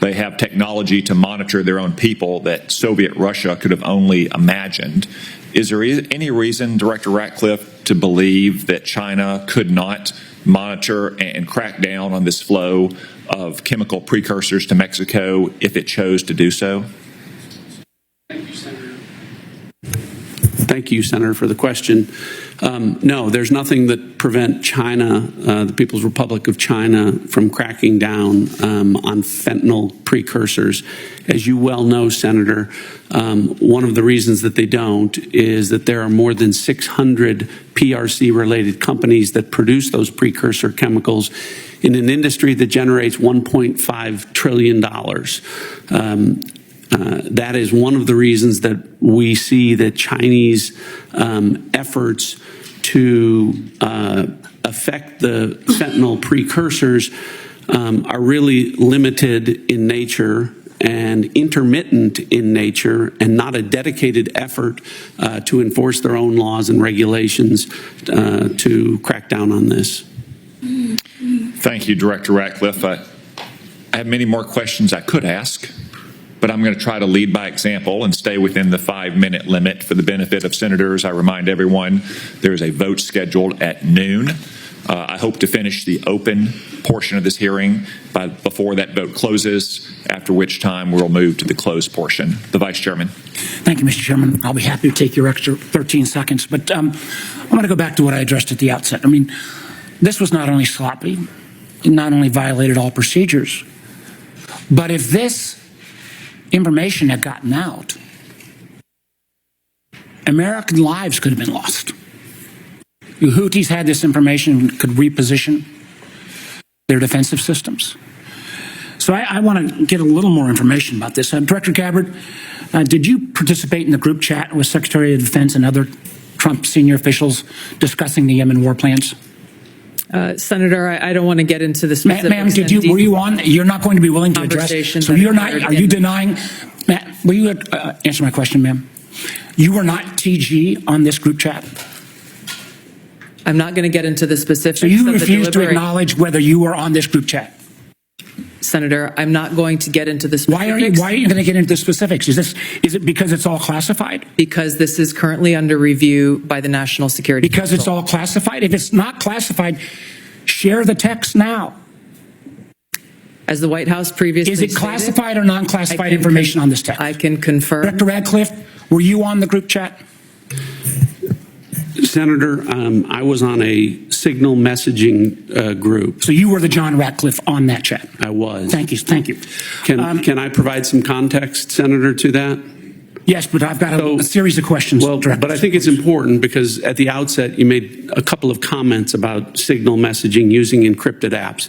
They have technology to monitor their own people that Soviet Russia could have only imagined. Is there any reason, Director Ratcliffe, to believe that China could not monitor and crack down on this flow of chemical precursors to Mexico if it chose to do so? Thank Thank you, Senator, for the question. No, there's nothing that prevent China, the People's Republic of China, from cracking down on fentanyl precursors. As you well know, Senator, one of the reasons that they don't is that there are more than 600 PRC-related companies that produce those precursor chemicals in an industry that generates $1.5 trillion. That is one of the reasons that we see that Chinese efforts to affect the fentanyl precursors are really limited in nature and intermittent in nature, and not a dedicated effort to enforce their own laws and regulations to crack down on this. Thank you, Director Ratcliffe. I have many more questions I could ask, but I'm going to try to lead by example and stay within the 5-minute limit for the benefit of senators. I remind everyone there is a vote scheduled at noon. I hope to finish the open portion of this hearing before that vote closes, after which time we'll move to the closed portion. The Vice Chairman. Thank you, Mr. Chairman. I'll be happy to take your extra 13 seconds, but I want to go back to what I addressed at the outset. I mean, this was not only sloppy, it not only violated all procedures, but if this information had gotten out, American lives could have been lost. The Houthis had this information, could reposition their defensive systems. So I want to get a little more information about this. Director Gabbard, did you participate in the group chat with Secretary of Defense and other Trump senior officials discussing the Yemen war plans? Senator, I don't want to get into the specifics. Ma'am, were you on? You're not going to be willing to address. So you're not, are you denying, will you answer my question, ma'am? You were not TG on this group chat? I'm not going to get into the specifics. So you refuse to acknowledge whether you were on this group chat? Senator, I'm not going to get into the specifics. Why are you going to get into the specifics? Is it because it's all classified? Because this is currently under review by the National Security Council. Because it's all classified? If it's not classified, share the text now. As the White House previously stated, is it classified or non-classified information on this text? I can confirm. Director Ratcliffe, were you on the group chat? Senator, I was on a signal messaging group. So you were the John Ratcliffe on that chat? I was. Thank you. Thank you. Can I provide some context, Senator, to that? Yes, but I've got a series of questions. Well, but I think it's important because at the outset you made a couple of comments about signal messaging using encrypted apps.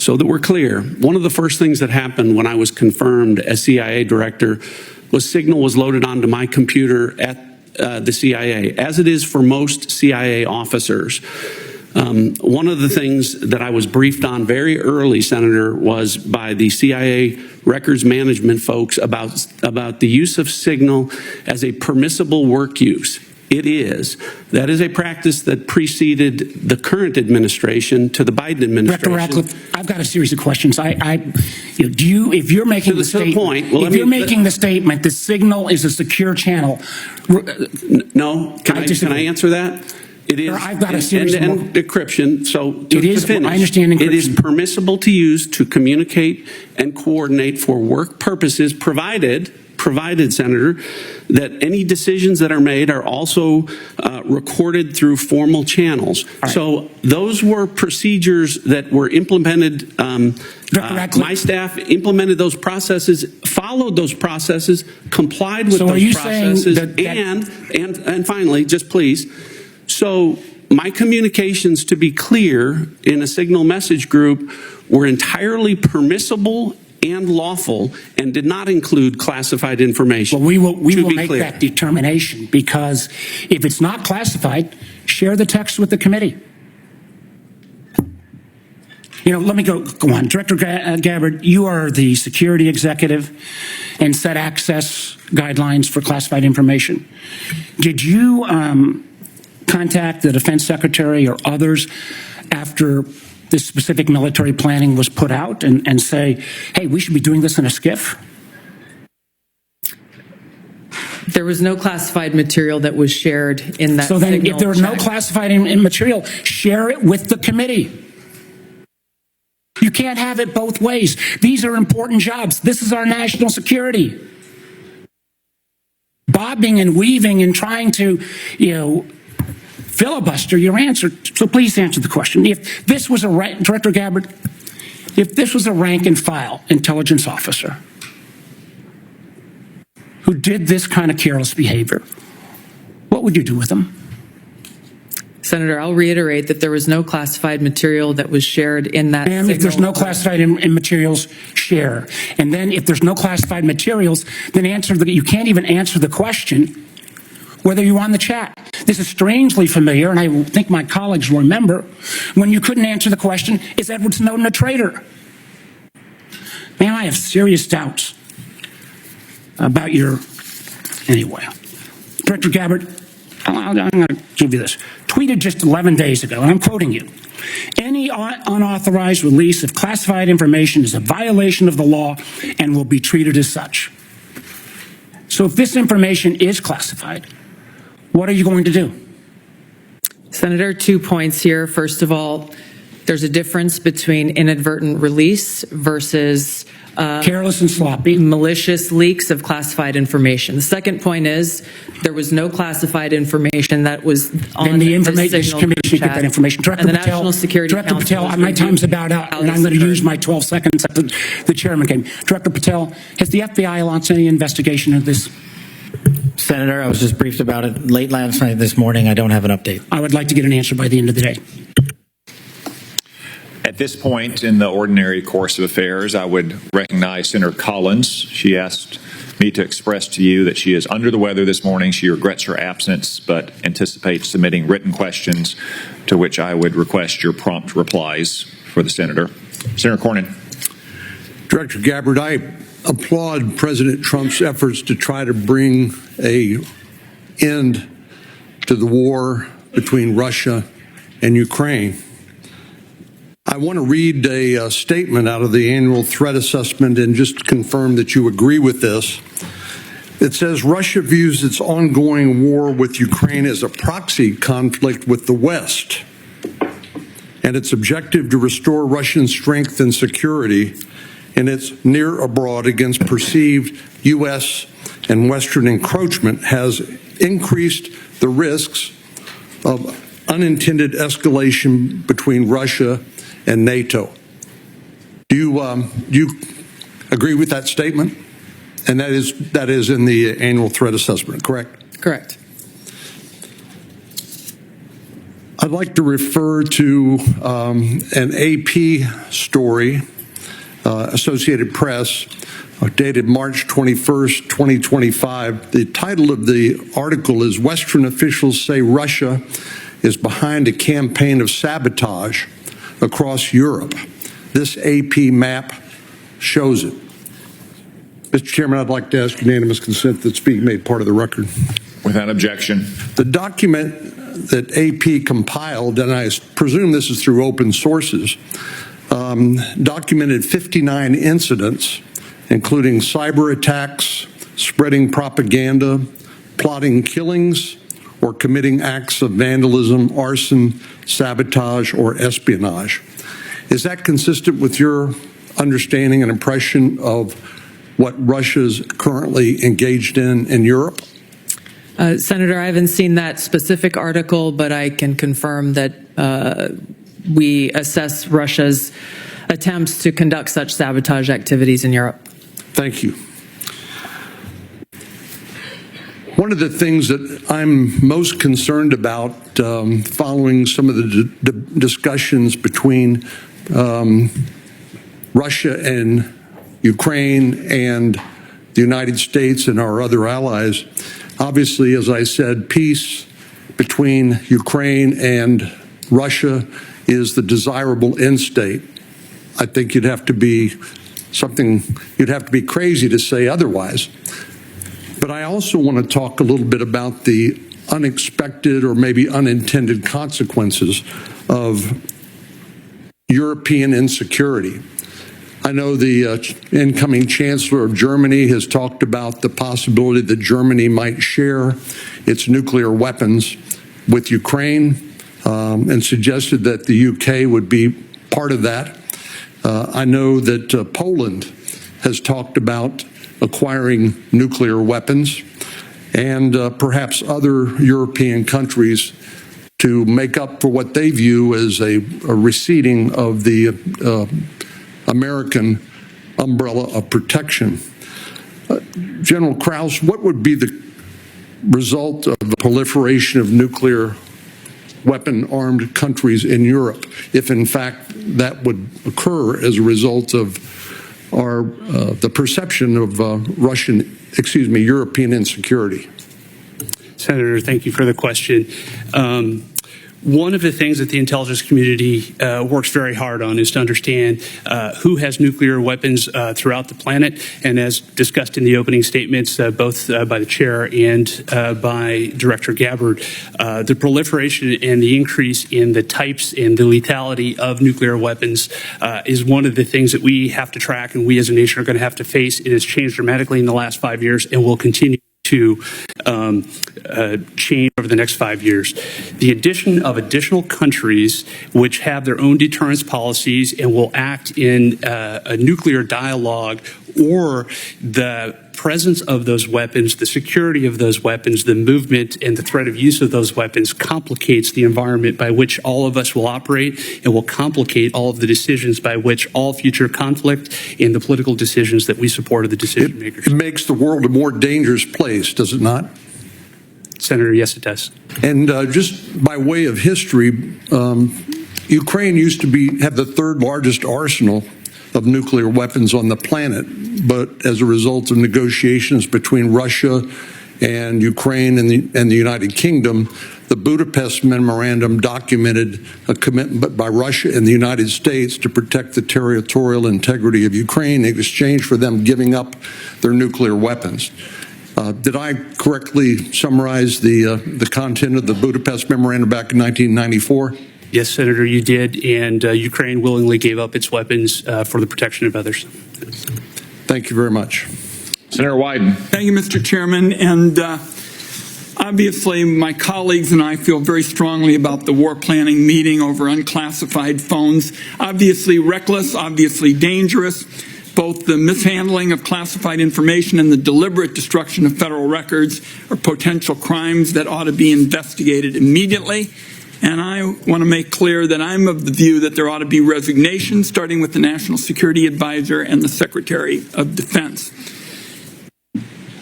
So that we're clear, one of the first things that happened when I was confirmed as CIA director was signal was loaded onto my computer at the CIA, as it is for most CIA officers. One of the things that I was briefed on very early, Senator, was by the CIA records management folks about the use of signal as a permissible work use. It is. That is a practice that preceded the current administration to the Biden administration. Director Ratcliffe, I've got a series of questions. If you're making the statement, the signal is a secure channel. No, can I answer that? It is. I've got a series of decryption. So to finish, I understand encryption. It is permissible to use to communicate and coordinate for work purposes, provided, Senator, that any decisions that are made are also recorded through formal channels. Right. So those were procedures that were implemented. My staff implemented those processes, followed those processes, complied with those processes, and finally, just please. So my communications, to be clear, in a signal message group were entirely permissible and lawful and did not include classified information. Well, we will make that determination, because if it's not classified, share the text with the committee. Let me go on. Director Gabbard, you are the security executive and set access guidelines for classified information. Did you contact the defense secretary or others after this specific military planning was put out and say, hey, we should be doing this in a SCIF? There was no classified material that was shared in that. So then if there was no classified material, share it with the committee. You can't have it both ways. These are important jobs. This is our national security. bobbing and weaving and trying to, filibuster your answer. So please answer the question. If this was Director Gabbard, if this was a rank and file intelligence officer who did this kind of careless behavior, what would you do with them? Senator, I'll reiterate that there was no classified material that was shared in that. Ma'am, if there's no classified in materials, share. And then if there's no classified materials, then you can't even answer the question whether you're on the chat. This is strangely familiar, and I think my colleagues will remember when you couldn't answer the question, is Edward Snowden a traitor? Ma'am, I have serious doubts about anyway. Director Gabbard, I'm going to give you this. Tweeted just 11 days ago, and I'm quoting you. Any unauthorized release of classified information is a violation of the law and will be treated as such. So if this information is classified, what are you going to do? Senator, 2 points here. First of all, there's a difference between inadvertent release versus careless and sloppy, malicious leaks of classified information. The second point is there was no classified information that was on the Information Commission get that information. Director and the Patel, National Security Director Council Patel, my time's about out, and I'm going to use my 12 seconds after the chairman came. Director Patel, has the FBI launched any investigation of this? Senator, I was just briefed about it late last night, this morning. I don't have an update. I would like to get an answer by the end of the day. At this point in the ordinary course of affairs, I would recognize Senator Collins. She asked me to express to you that she is under the weather this morning. She regrets her absence, but anticipates submitting written questions to which I would request your prompt replies for the Senator. Senator Cornyn. Director Gabbard, I applaud President Trump's efforts to try to bring an end to the war between Russia and Ukraine. I want to read a statement out of the annual threat assessment and just confirm that you agree with this. It says Russia views its ongoing war with Ukraine as a proxy conflict with the West, and its objective to restore Russian strength and security in its near abroad against perceived U.S. and Western encroachment has increased the risks of unintended escalation between Russia and NATO. Do you agree with that statement? And that is in the annual threat assessment, correct? Correct. I'd like to refer to an AP story, Associated Press, dated March 21st, 2025. The title of the article is Western Officials Say Russia is Behind a Campaign of Sabotage Across Europe. This AP map shows it. Mr. Chairman, I'd like to ask unanimous consent that speak made part of the record. Without objection. The document that AP compiled, and I presume this is through open sources, documented 59 incidents, including cyber attacks, spreading propaganda, plotting killings, or committing acts of vandalism, arson, sabotage, or espionage. Is that consistent with your understanding and impression of what Russia's currently engaged in Europe? Senator, I haven't seen that specific article, but I can confirm that we assess Russia's attempts to conduct such sabotage activities in Europe. Thank you. One of the things that I'm most concerned about following some of the discussions between Russia and Ukraine and the United States and our other allies, obviously, as I said, peace between Ukraine and Russia is the desirable end state. I think you'd have to be crazy to say otherwise. But I also want to talk a little bit about the unexpected or maybe unintended consequences of European insecurity. I know the incoming Chancellor of Germany has talked about the possibility that Germany might share its nuclear weapons with Ukraine and suggested that the UK would be part of that. I know that Poland has talked about acquiring nuclear weapons. and perhaps other European countries to make up for what they view as a receding of the American umbrella of protection. General Krause, what would be the result of the proliferation of nuclear weapon-armed countries in Europe if, in fact, that would occur as a result of the perception of European insecurity? Senator, thank you for the question. One of the things that the intelligence community works very hard on is to understand who has nuclear weapons throughout the planet. And as discussed in the opening statements, both by the chair and by Director Gabbard, the proliferation and the increase in the types and the lethality of nuclear weapons is one of the things that we have to track and we as a nation are going to have to face. It has changed dramatically in the last 5 years and will continue to change over the next 5 years. The addition of additional countries which have their own deterrence policies and will act in a nuclear dialogue, or the presence of those weapons, the security of those weapons, the movement and the threat of use of those weapons complicates the environment by which all of us will operate and will complicate all of the decisions by which all future conflict and the political decisions that we support of the decision makers. It makes the world a more dangerous place, does it not? Senator, yes, it does. And just by way of history, Ukraine used to have the third largest arsenal of nuclear weapons on the planet, but as a result of negotiations between Russia and Ukraine and the United Kingdom, the Budapest Memorandum documented a commitment by Russia and the United States to protect the territorial integrity of Ukraine in exchange for them giving up their nuclear weapons. Did I correctly summarize the content of the Budapest Memorandum back in 1994? Yes, Senator, you did, and Ukraine willingly gave up its weapons for the protection of others. Thank you very much. Senator Wyden. Thank you, Mr. Chairman. And obviously, my colleagues and I feel very strongly about the war planning meeting over unclassified phones. Obviously reckless, obviously dangerous. Both the mishandling of classified information and the deliberate destruction of federal records are potential crimes that ought to be investigated immediately. And I want to make clear that I'm of the view that there ought to be resignation, starting with the National Security Advisor and the Secretary of Defense.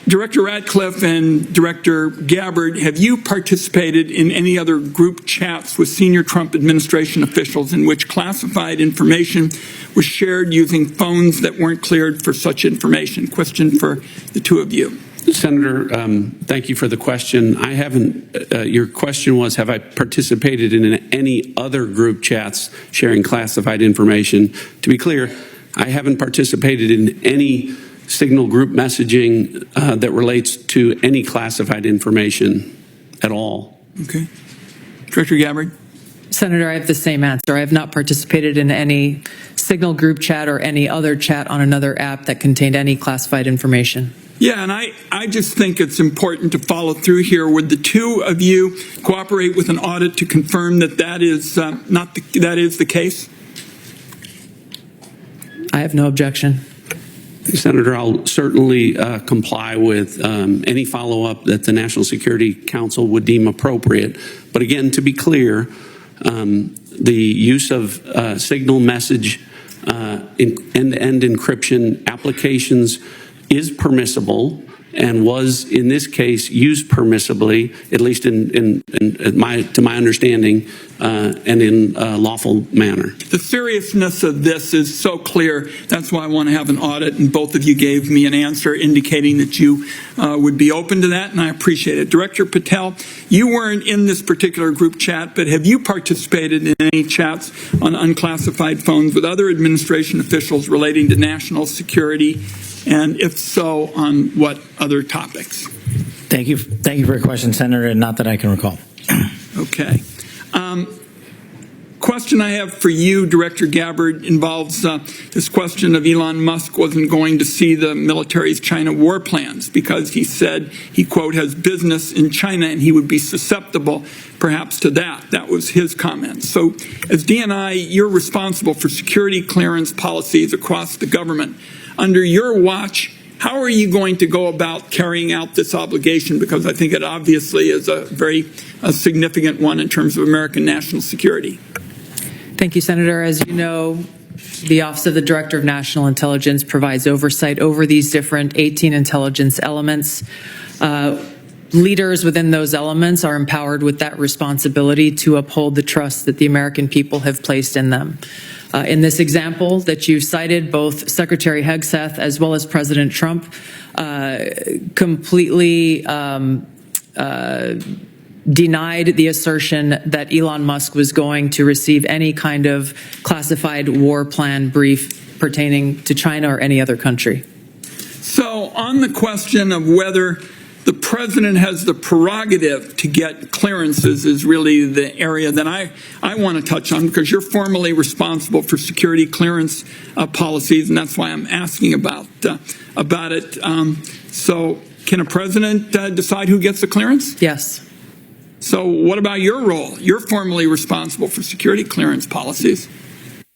Director Ratcliffe and Director Gabbard, have you participated in any other group chats with senior Trump administration officials in which classified information was shared using phones that weren't cleared for such information? Question for the two of you. Senator, thank you for the question. I haven't, your question was, have I participated in any other group chats sharing classified information? To be clear, I haven't participated in any signal group messaging that relates to any classified information at all. Okay. Director Gabbard? Senator, I have the same answer. I have not participated in any signal group chat or any other chat on another app that contained any classified information. Yeah, and I just think it's important to follow through here. Would the two of you cooperate with an audit to confirm that that is that is the case? I have no objection. Senator, I'll certainly comply with any follow-up that the National Security Council would deem appropriate. But again, to be clear, the use of signal message end-to-end encryption applications is permissible and was, in this case, used permissibly, at least to my understanding, and in a lawful manner. The seriousness of this is so clear. That's why I want to have an audit, and both of you gave me an answer indicating that you would be open to that, and I appreciate it. Director Patel, you weren't in this particular group chat, but have you participated in any chats on unclassified phones with other administration officials relating to national security? And if so, on what other topics? Thank you for your question, Senator, and not that I can recall. Okay. Question I have for you, Director Gabbard, involves this question of Elon Musk wasn't going to see the military's China war plans because he said he, quote, has business in China and he would be susceptible perhaps to that. That was his comment. So as DNI, you're responsible for security clearance policies across the government. Under your watch, How are you going to go about carrying out this obligation? Because I think it obviously is a very significant one in terms of American national security. Thank you, Senator. As you know, the Office of the Director of National Intelligence provides oversight over these different 18 intelligence elements. Leaders within those elements are empowered with that responsibility to uphold the trust that the American people have placed in them. In this example that you cited, both Secretary Hegseth as well as President Trump completely denied the assertion that Elon Musk was going to receive any kind of classified war plan brief pertaining to China or any other country. So on the question of whether the president has the prerogative to get clearances is really the area that I want to touch on, because you're formally responsible for security clearance policies, and that's why I'm asking about it. So can a president decide who gets the clearance? Yes. So what about your role? You're formally responsible for security clearance policies.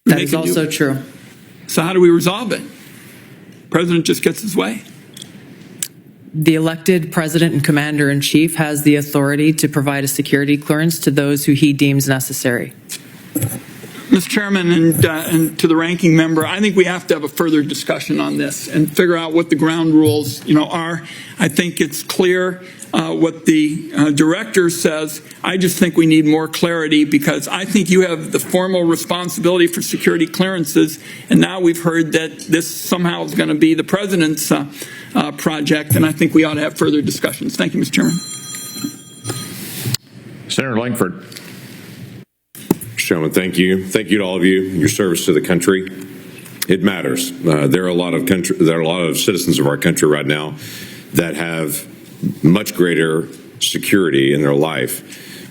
That is also true. So how do we resolve it? President just gets his way. The elected president and commander-in-chief has the authority to provide a security clearance to those who he deems necessary. Mr. Chairman, and to the ranking member, I think we have to have a further discussion on this and figure out what the ground rules, are. I think it's clear what the director says. I just think we need more clarity, because I think you have the formal responsibility for security clearances, and now we've heard that this somehow is going to be the president's project, and I think we ought to have further discussions. Thank you, Mr. Chairman. Senator Langford. Mr. Chairman, thank you. Thank you to all of you. Your service to the country. It matters. There are a lot of citizens of our country right now that have much greater security in their life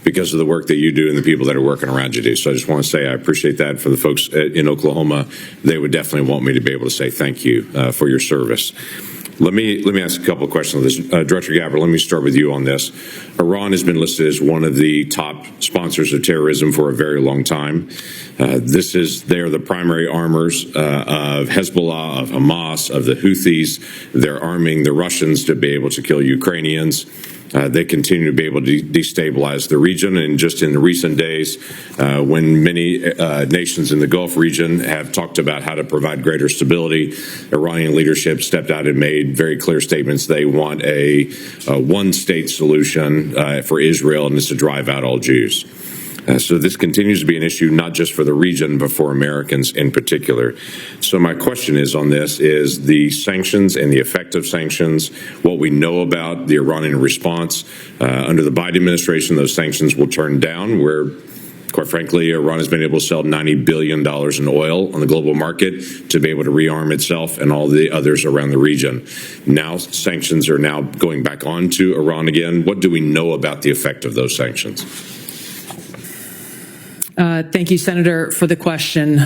because of the work that you do and the people that are working around you do. So I just want to say I appreciate that. For the folks in Oklahoma, they would definitely want me to be able to say thank you for your service. Let me ask a couple of questions on this. Director Gabbard, let me start with you on this. Iran has been listed as one of the top sponsors of terrorism for a very long time. They are the primary armors of Hezbollah, of Hamas, of the Houthis. They're arming the Russians to be able to kill Ukrainians. They continue to be able to destabilize the region. And just in the recent days, when many nations in the Gulf region have talked about how to provide greater stability, Iranian leadership stepped out and made very clear statements. They want a one-state solution for Israel, and it's to drive out all Jews. So this continues to be an issue not just for the region, but for Americans in particular. So my question is on this is the sanctions and the effect of sanctions, what we know about the Iranian response. Under the Biden administration, those sanctions will turn down, where, quite frankly, Iran has been able to sell $90 billion in oil on the global market to be able to rearm itself and all the others around the region. Now sanctions are now going back on to Iran again. What do we know about the effect of those sanctions? Thank you, Senator, for the question.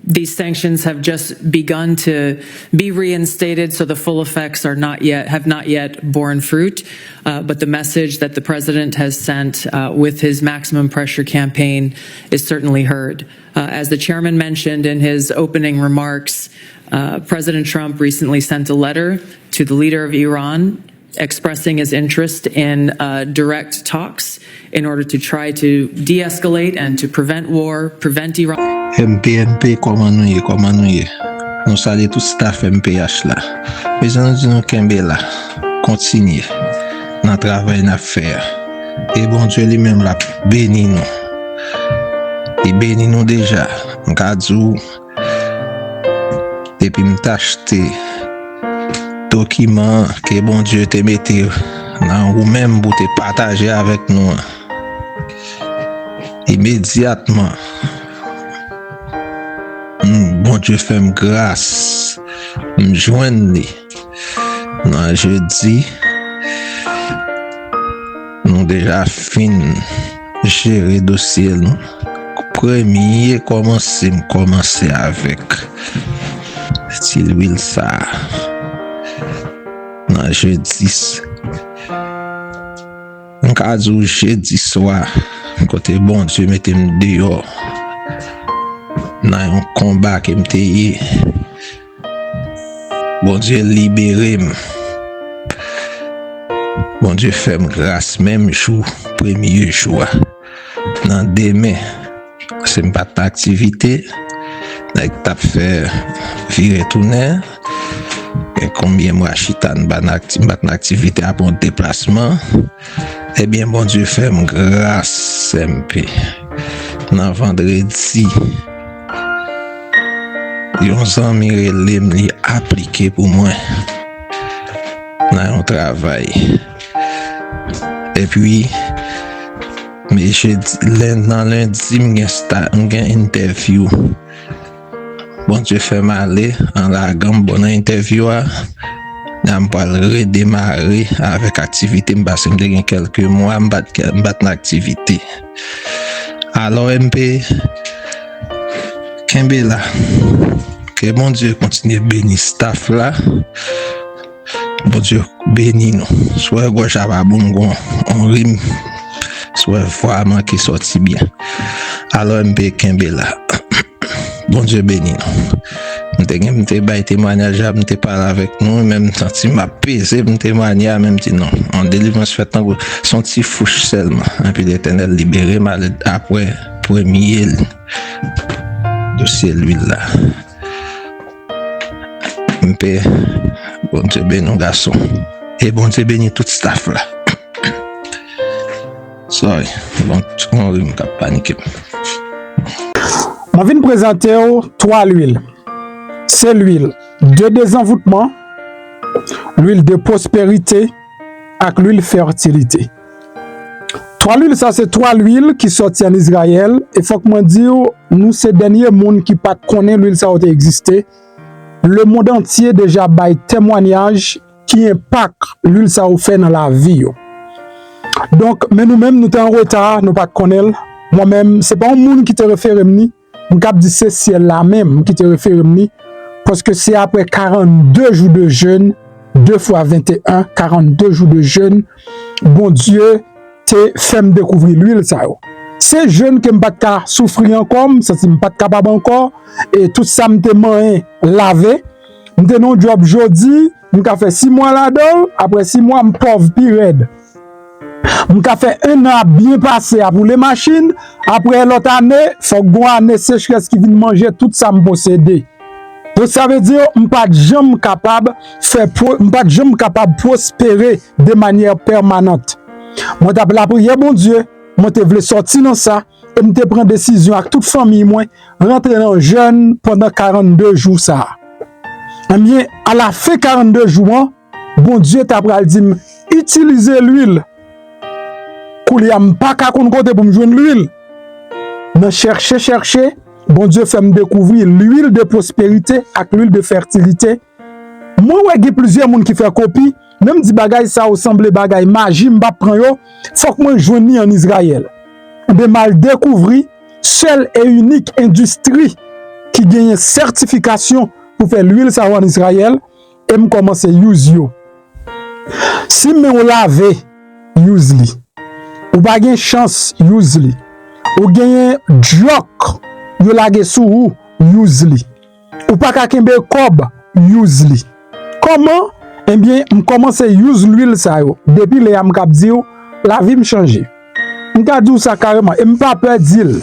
These sanctions have just begun to be reinstated, so the full effects have not yet borne fruit. But the message that the president has sent with his maximum pressure campaign is certainly heard. As the chairman mentioned in his opening remarks, President Trump recently sent a letter to the leader of Iran expressing his interest in direct talks in order to try to de-escalate and to prevent war, prevent Iran. MPNP, koman nou ye? Nou sali tout staff MPH la. Bezan nou di nou kembe la, kontinye, nan travay nan fè. E bon Dieu li mèm la béni nou. E béni nou deja. M'kadzou, depi m'tachete document que bon Dieu te mette nan ou même pour te partager avec nous immédiatement. Bon Dieu fait grâce, m'joindre nan jeudi nous déjà fin gérer dossier nous. Premier commencer avec Sylvie ça. Nan jeudi nkazou jeudi soir côté bon Dieu mette m dehors nan yon combat que m'te Bon Dieu libéré. Bon Dieu fait grâce même jour, premier jour. Dans demain, c'est pas d'activité. T'as fait virer tourner. Et combien moi chitan ban activité à bon déplacement. Eh bien bon Dieu fait grâce MP. Dans vendredi, yon ami relèm li appliqué pour moi dans un travail. Et puis mais dans lundi m'gen interview. Bon Dieu fait m'aller en la gamme bonne interview a on va redémarrer avec activité parce que j'ai quelques mois m'battre l'activité. Alors MP Kembe là. Que bon Dieu continue à bénir staff là. Bon Dieu bénis nous. Soit gauche à bon on rime. Soit vraiment qui sorti bien. Alors MP Kembe là. Bon Dieu bénis nous. M'te bail témoignage, m'te parler avec nous, même senti m'a pesé, m'te témoigner, même dit non. En délivrance fait son petit fouche seulement. Et puis l'Éternel libéré mal après premier dossier l'huile là. M'pe bon Dieu bénis nos garçons. Et bon Dieu bénis tout staff là. Sorry, bon, on va me paniquer. Je vais vous présenter trois huiles. C'est l'huile de désenvoûtement, l'huile de prospérité et l'huile fertilité. Trois huiles, ça c'est trois huiles qui sortent en Israël. Et faut que moi dire, nous ces derniers monde qui pas connaît l'huile ça a existé. Le monde entier déjà bail témoignage qui impacte l'huile ça a fait dans la vie. Donc, mais nous-mêmes nous sommes en retard, nous pas connaître. Moi-même, c'est pas un monde qui te réfère ni. Je dis c'est ciel là même qui te réfère ni. Parce que c'est après 42 jours de jeûne, 2 fois 21, 42 jours de jeûne, bon Dieu te fait me découvrir l'huile ça. C'est jeûne que je ne peux pas souffrir encore, ça c'est pas capable encore, et tout ça me demande laver. Je suis non job jeudi, je fait 6 mois là-dedans, après 6 mois, je suis pauvre, puis raide. Je fait 1 an bien passé pour les machines, après l'autre année, il faut que une année sécheresse qui vient manger tout ça me posséder. Donc ça veut dire que je ne suis pas jamais capable de prospérer de manière permanente. Je suis la prière, bon Dieu, je voulais sortir dans ça et je prends décision avec toute famille, rentrer dans le jeûne pendant 42 jours. Ça. Et bien, à la fin 42 jours, bon Dieu t'a dit, utilisez l'huile. Pour ne pas côté pour me joindre l'huile. Je chercher. Bon Dieu fait me découvrir l'huile de prospérité avec l'huile de fertilité. Moi, il y a plusieurs personnes qui font copie. Même si bagay ça ressemble bagay magie, m'pa prend yo, faut que moi joigni en Israël. De mal découvrir seule et unique industrie qui gagne certification pour faire l'huile ça en Israël et me commencer use yo. Si me on lave, use li. Ou pas gagne chance, use li. Ou gagne joke yo lage sou use li. Ou pas ka kembe kob use li. Comment? Eh bien, je commence à use l'huile ça yo. Depuis les am k'ap di yo, la vie me changer. M'ka di ça carrément et m'pa peur dire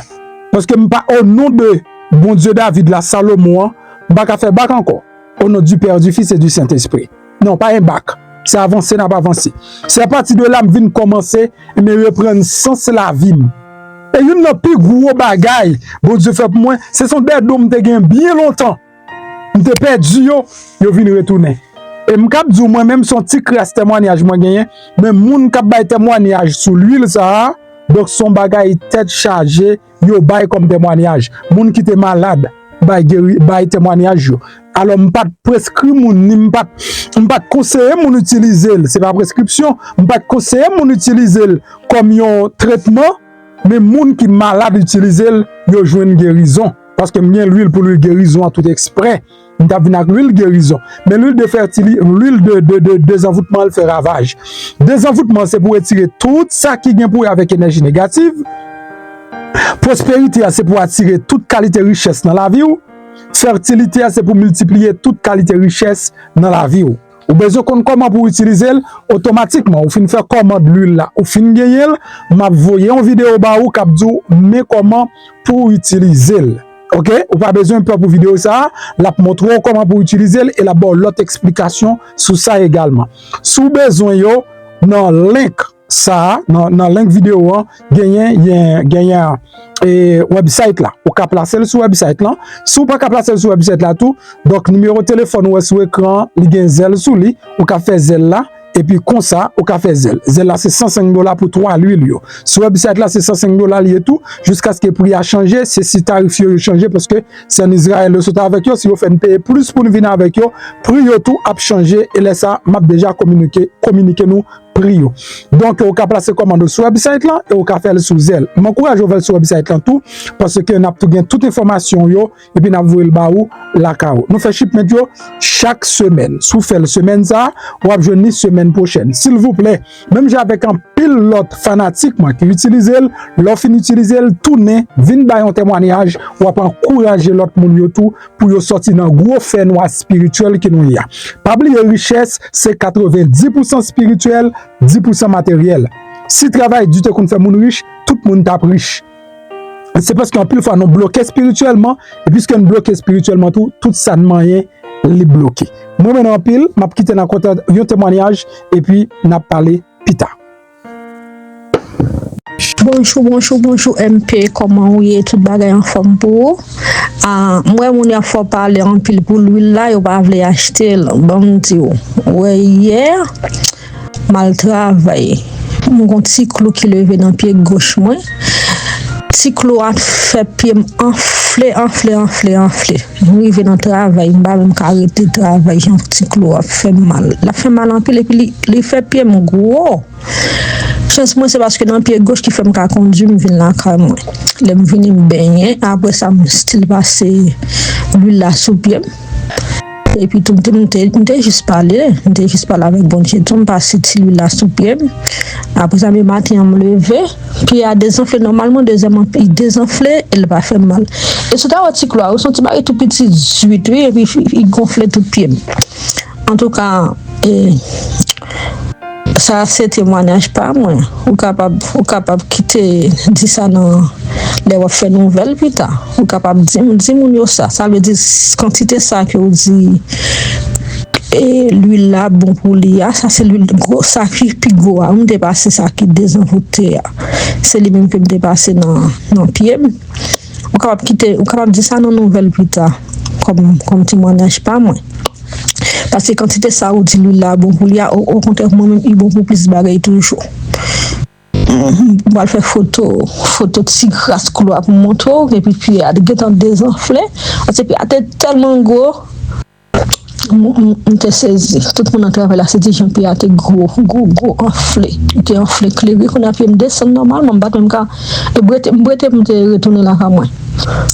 parce que m'pa au nom de bon Dieu David la Salomon, m'pa ka faire bac encore. Au nom du Père, du Fils et du Saint-Esprit. Non, pas un bac. C'est avancé, n'a pas avancé. C'est à partir de là m'vinn commencer et me reprendre sens la vie. Et une n'a plus gros bagay, bon Dieu fait pour moi, ce sont des dômes te gen bien longtemps. M'te perdu yo vinn retourner. Et m'kap di moi-même son petit crasse témoignage moi gagné, mais moun k'ap bay témoignage sur l'huile ça, donc son bagay tête chargée, yo bay comme témoignage. Moun qui était malade, bay témoignage yo. Alors m'pas prescrit moun ni m'pas conseiller moun utiliser, c'est pas prescription, m'pas conseiller moun utiliser comme un traitement, mais moun qui malade utiliser yo joine guérison parce que m'yen l'huile pour l'huile guérison à tout exprès. Nous avons l'huile guérison. Mais l'huile de fertilité, l'huile de désenvoûtement, elle fait ravage. Désenvoûtement, c'est pour retirer tout ça qui vient pour avec énergie négative. Prospérité, c'est pour attirer toute qualité richesse dans la vie. fertilité c'est pour multiplier toute qualité richesse dans la vie. Ou besoin qu'on comment pour utiliser automatiquement. Ou fin faire commande l'huile là, ou fin gagner, m'a voyé en vidéo ba ou k'ap dou mais comment pour utiliser. OK? Ou pas besoin pour vidéo ça, la montre comment pour utiliser et la bon l'autre explication sur ça également. Sous besoin yo dans link ça dans link vidéo gagner et website là ou ka placer sur website là si ou pas ka placer sur website là tout donc numéro téléphone ou sur écran li gen zel sous li ou ka faire zel là et puis comme ça au café zel là c'est $105 pour 3 l'huile yo sur website là c'est $105 lié tout jusqu'à ce que le prix a changé c'est si tarif yo changé parce que c'est en Israël le sauter avec yo si vous faites payer plus pour venir avec yo prix yo tout a changé et là ça m'a déjà communiqué nous prix yo donc au cas placer commande sur website là et au cas faire sous zel m'encourage à sur website là tout parce que n'a tout gain toute information yo et puis n'a voyer le baou la cao nous fait shipment yo chaque semaine sous fait semaine ça ou a journée semaine prochaine s'il vous plaît même j'ai avec un pilote fanatique moi qui utilise l'offre utiliser tourner vinn ba un témoignage ou a encourager l'autre monde yo tout pour yo sortir dans gros fait noir spirituel qui nous y a pas oublier richesse c'est 90% spirituel 10% matériel. Si travail du temps qu'on fait moun riche, tout le monde tape riche. C'est parce qu'en plus fois nous bloqué spirituellement et puisque nous bloqué spirituellement tout ça ne moyen les bloquer. Moi maintenant pile, m'a quitté dans côté un témoignage et puis n'a parlé pita. Bonjour MP, comment vous êtes tout bagay en forme pour moi mon a faut parler en pile pour l'huile là, yo pas vle acheter bon dit ouais hier mal travaillé. Mon petit clou qui levé dans pied gauche moi. Petit clou a fait pied enflé. Arrivé dans travail, m'pa même arrêter travail, un petit clou a fait mal. La fait mal en pile et puis il fait pied mon gros. Chance moi c'est parce que dans pied gauche qui fait me conduire me vinn là quand moi. Les me venir me baigner après ça me style passer l'huile là sous pied. Et puis tout m'était juste parler avec bon Dieu tout me passer l'huile là sous pied. Après ça me matin me lever puis à désenfler normalement deuxièmement il désenfler il va faire mal. Et c'est un petit clou, on senti pas tout petit 18 et puis il gonflait tout pied. En tout cas ça c'est témoignage pas moi ou capable quitter dire ça dans les faire nouvelle plus tard ou capable dire mon ça veut dire quantité ça que vous dit et l'huile là bon pourlia ça c'est l'huile gros ça qui puis gros on dépasser ça qui désenvoûté c'est lui même que me dépasser dans pied ou capable quitter ou capable dire ça dans nouvelle plus tard comme témoignage pas moi. Parce que quand c'était ça ou dit lui là bon pour lui au contraire moi même il bon pour plus bagaille toujours. On va faire photo de grâce couloir pour moto et puis à des temps désenflé et puis à tellement gros on te saisi tout le monde à travers la cité Jean-Pierre était gros enflé était enflé clair qu'on a pu me descendre normalement pas même cas et me retourner là à moi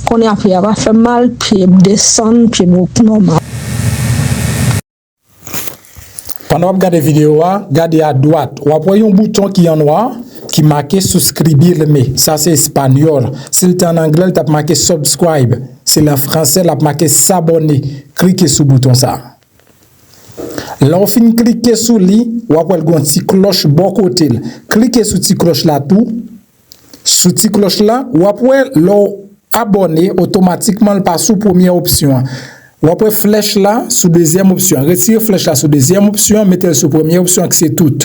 qu'on a fait va faire mal puis descendre puis normal. Pendant que vous regardez la vidéo, regardez à droite, vous voyez un bouton qui est en noir qui marqué souscribirme. Ça c'est espagnol. Si c'est en anglais, tu as marqué subscribe. C'est en français, tu as marqué s'abonner. Cliquez sur le bouton ça. Là, on finit cliquer sur lui, vous voyez une petite cloche bon côté. Cliquez sur cette cloche là tout. Sur cette cloche là, vous voyez l'abonner automatiquement le passe sous première option. Ou après flèche là sous deuxième option. Retirez flèche là sous deuxième option, mettez sur première option que c'est tout.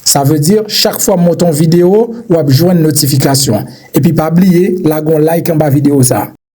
Ça veut dire chaque fois monter une vidéo ou joindre une notification. Et puis pas oublier la like en bas vidéo ça.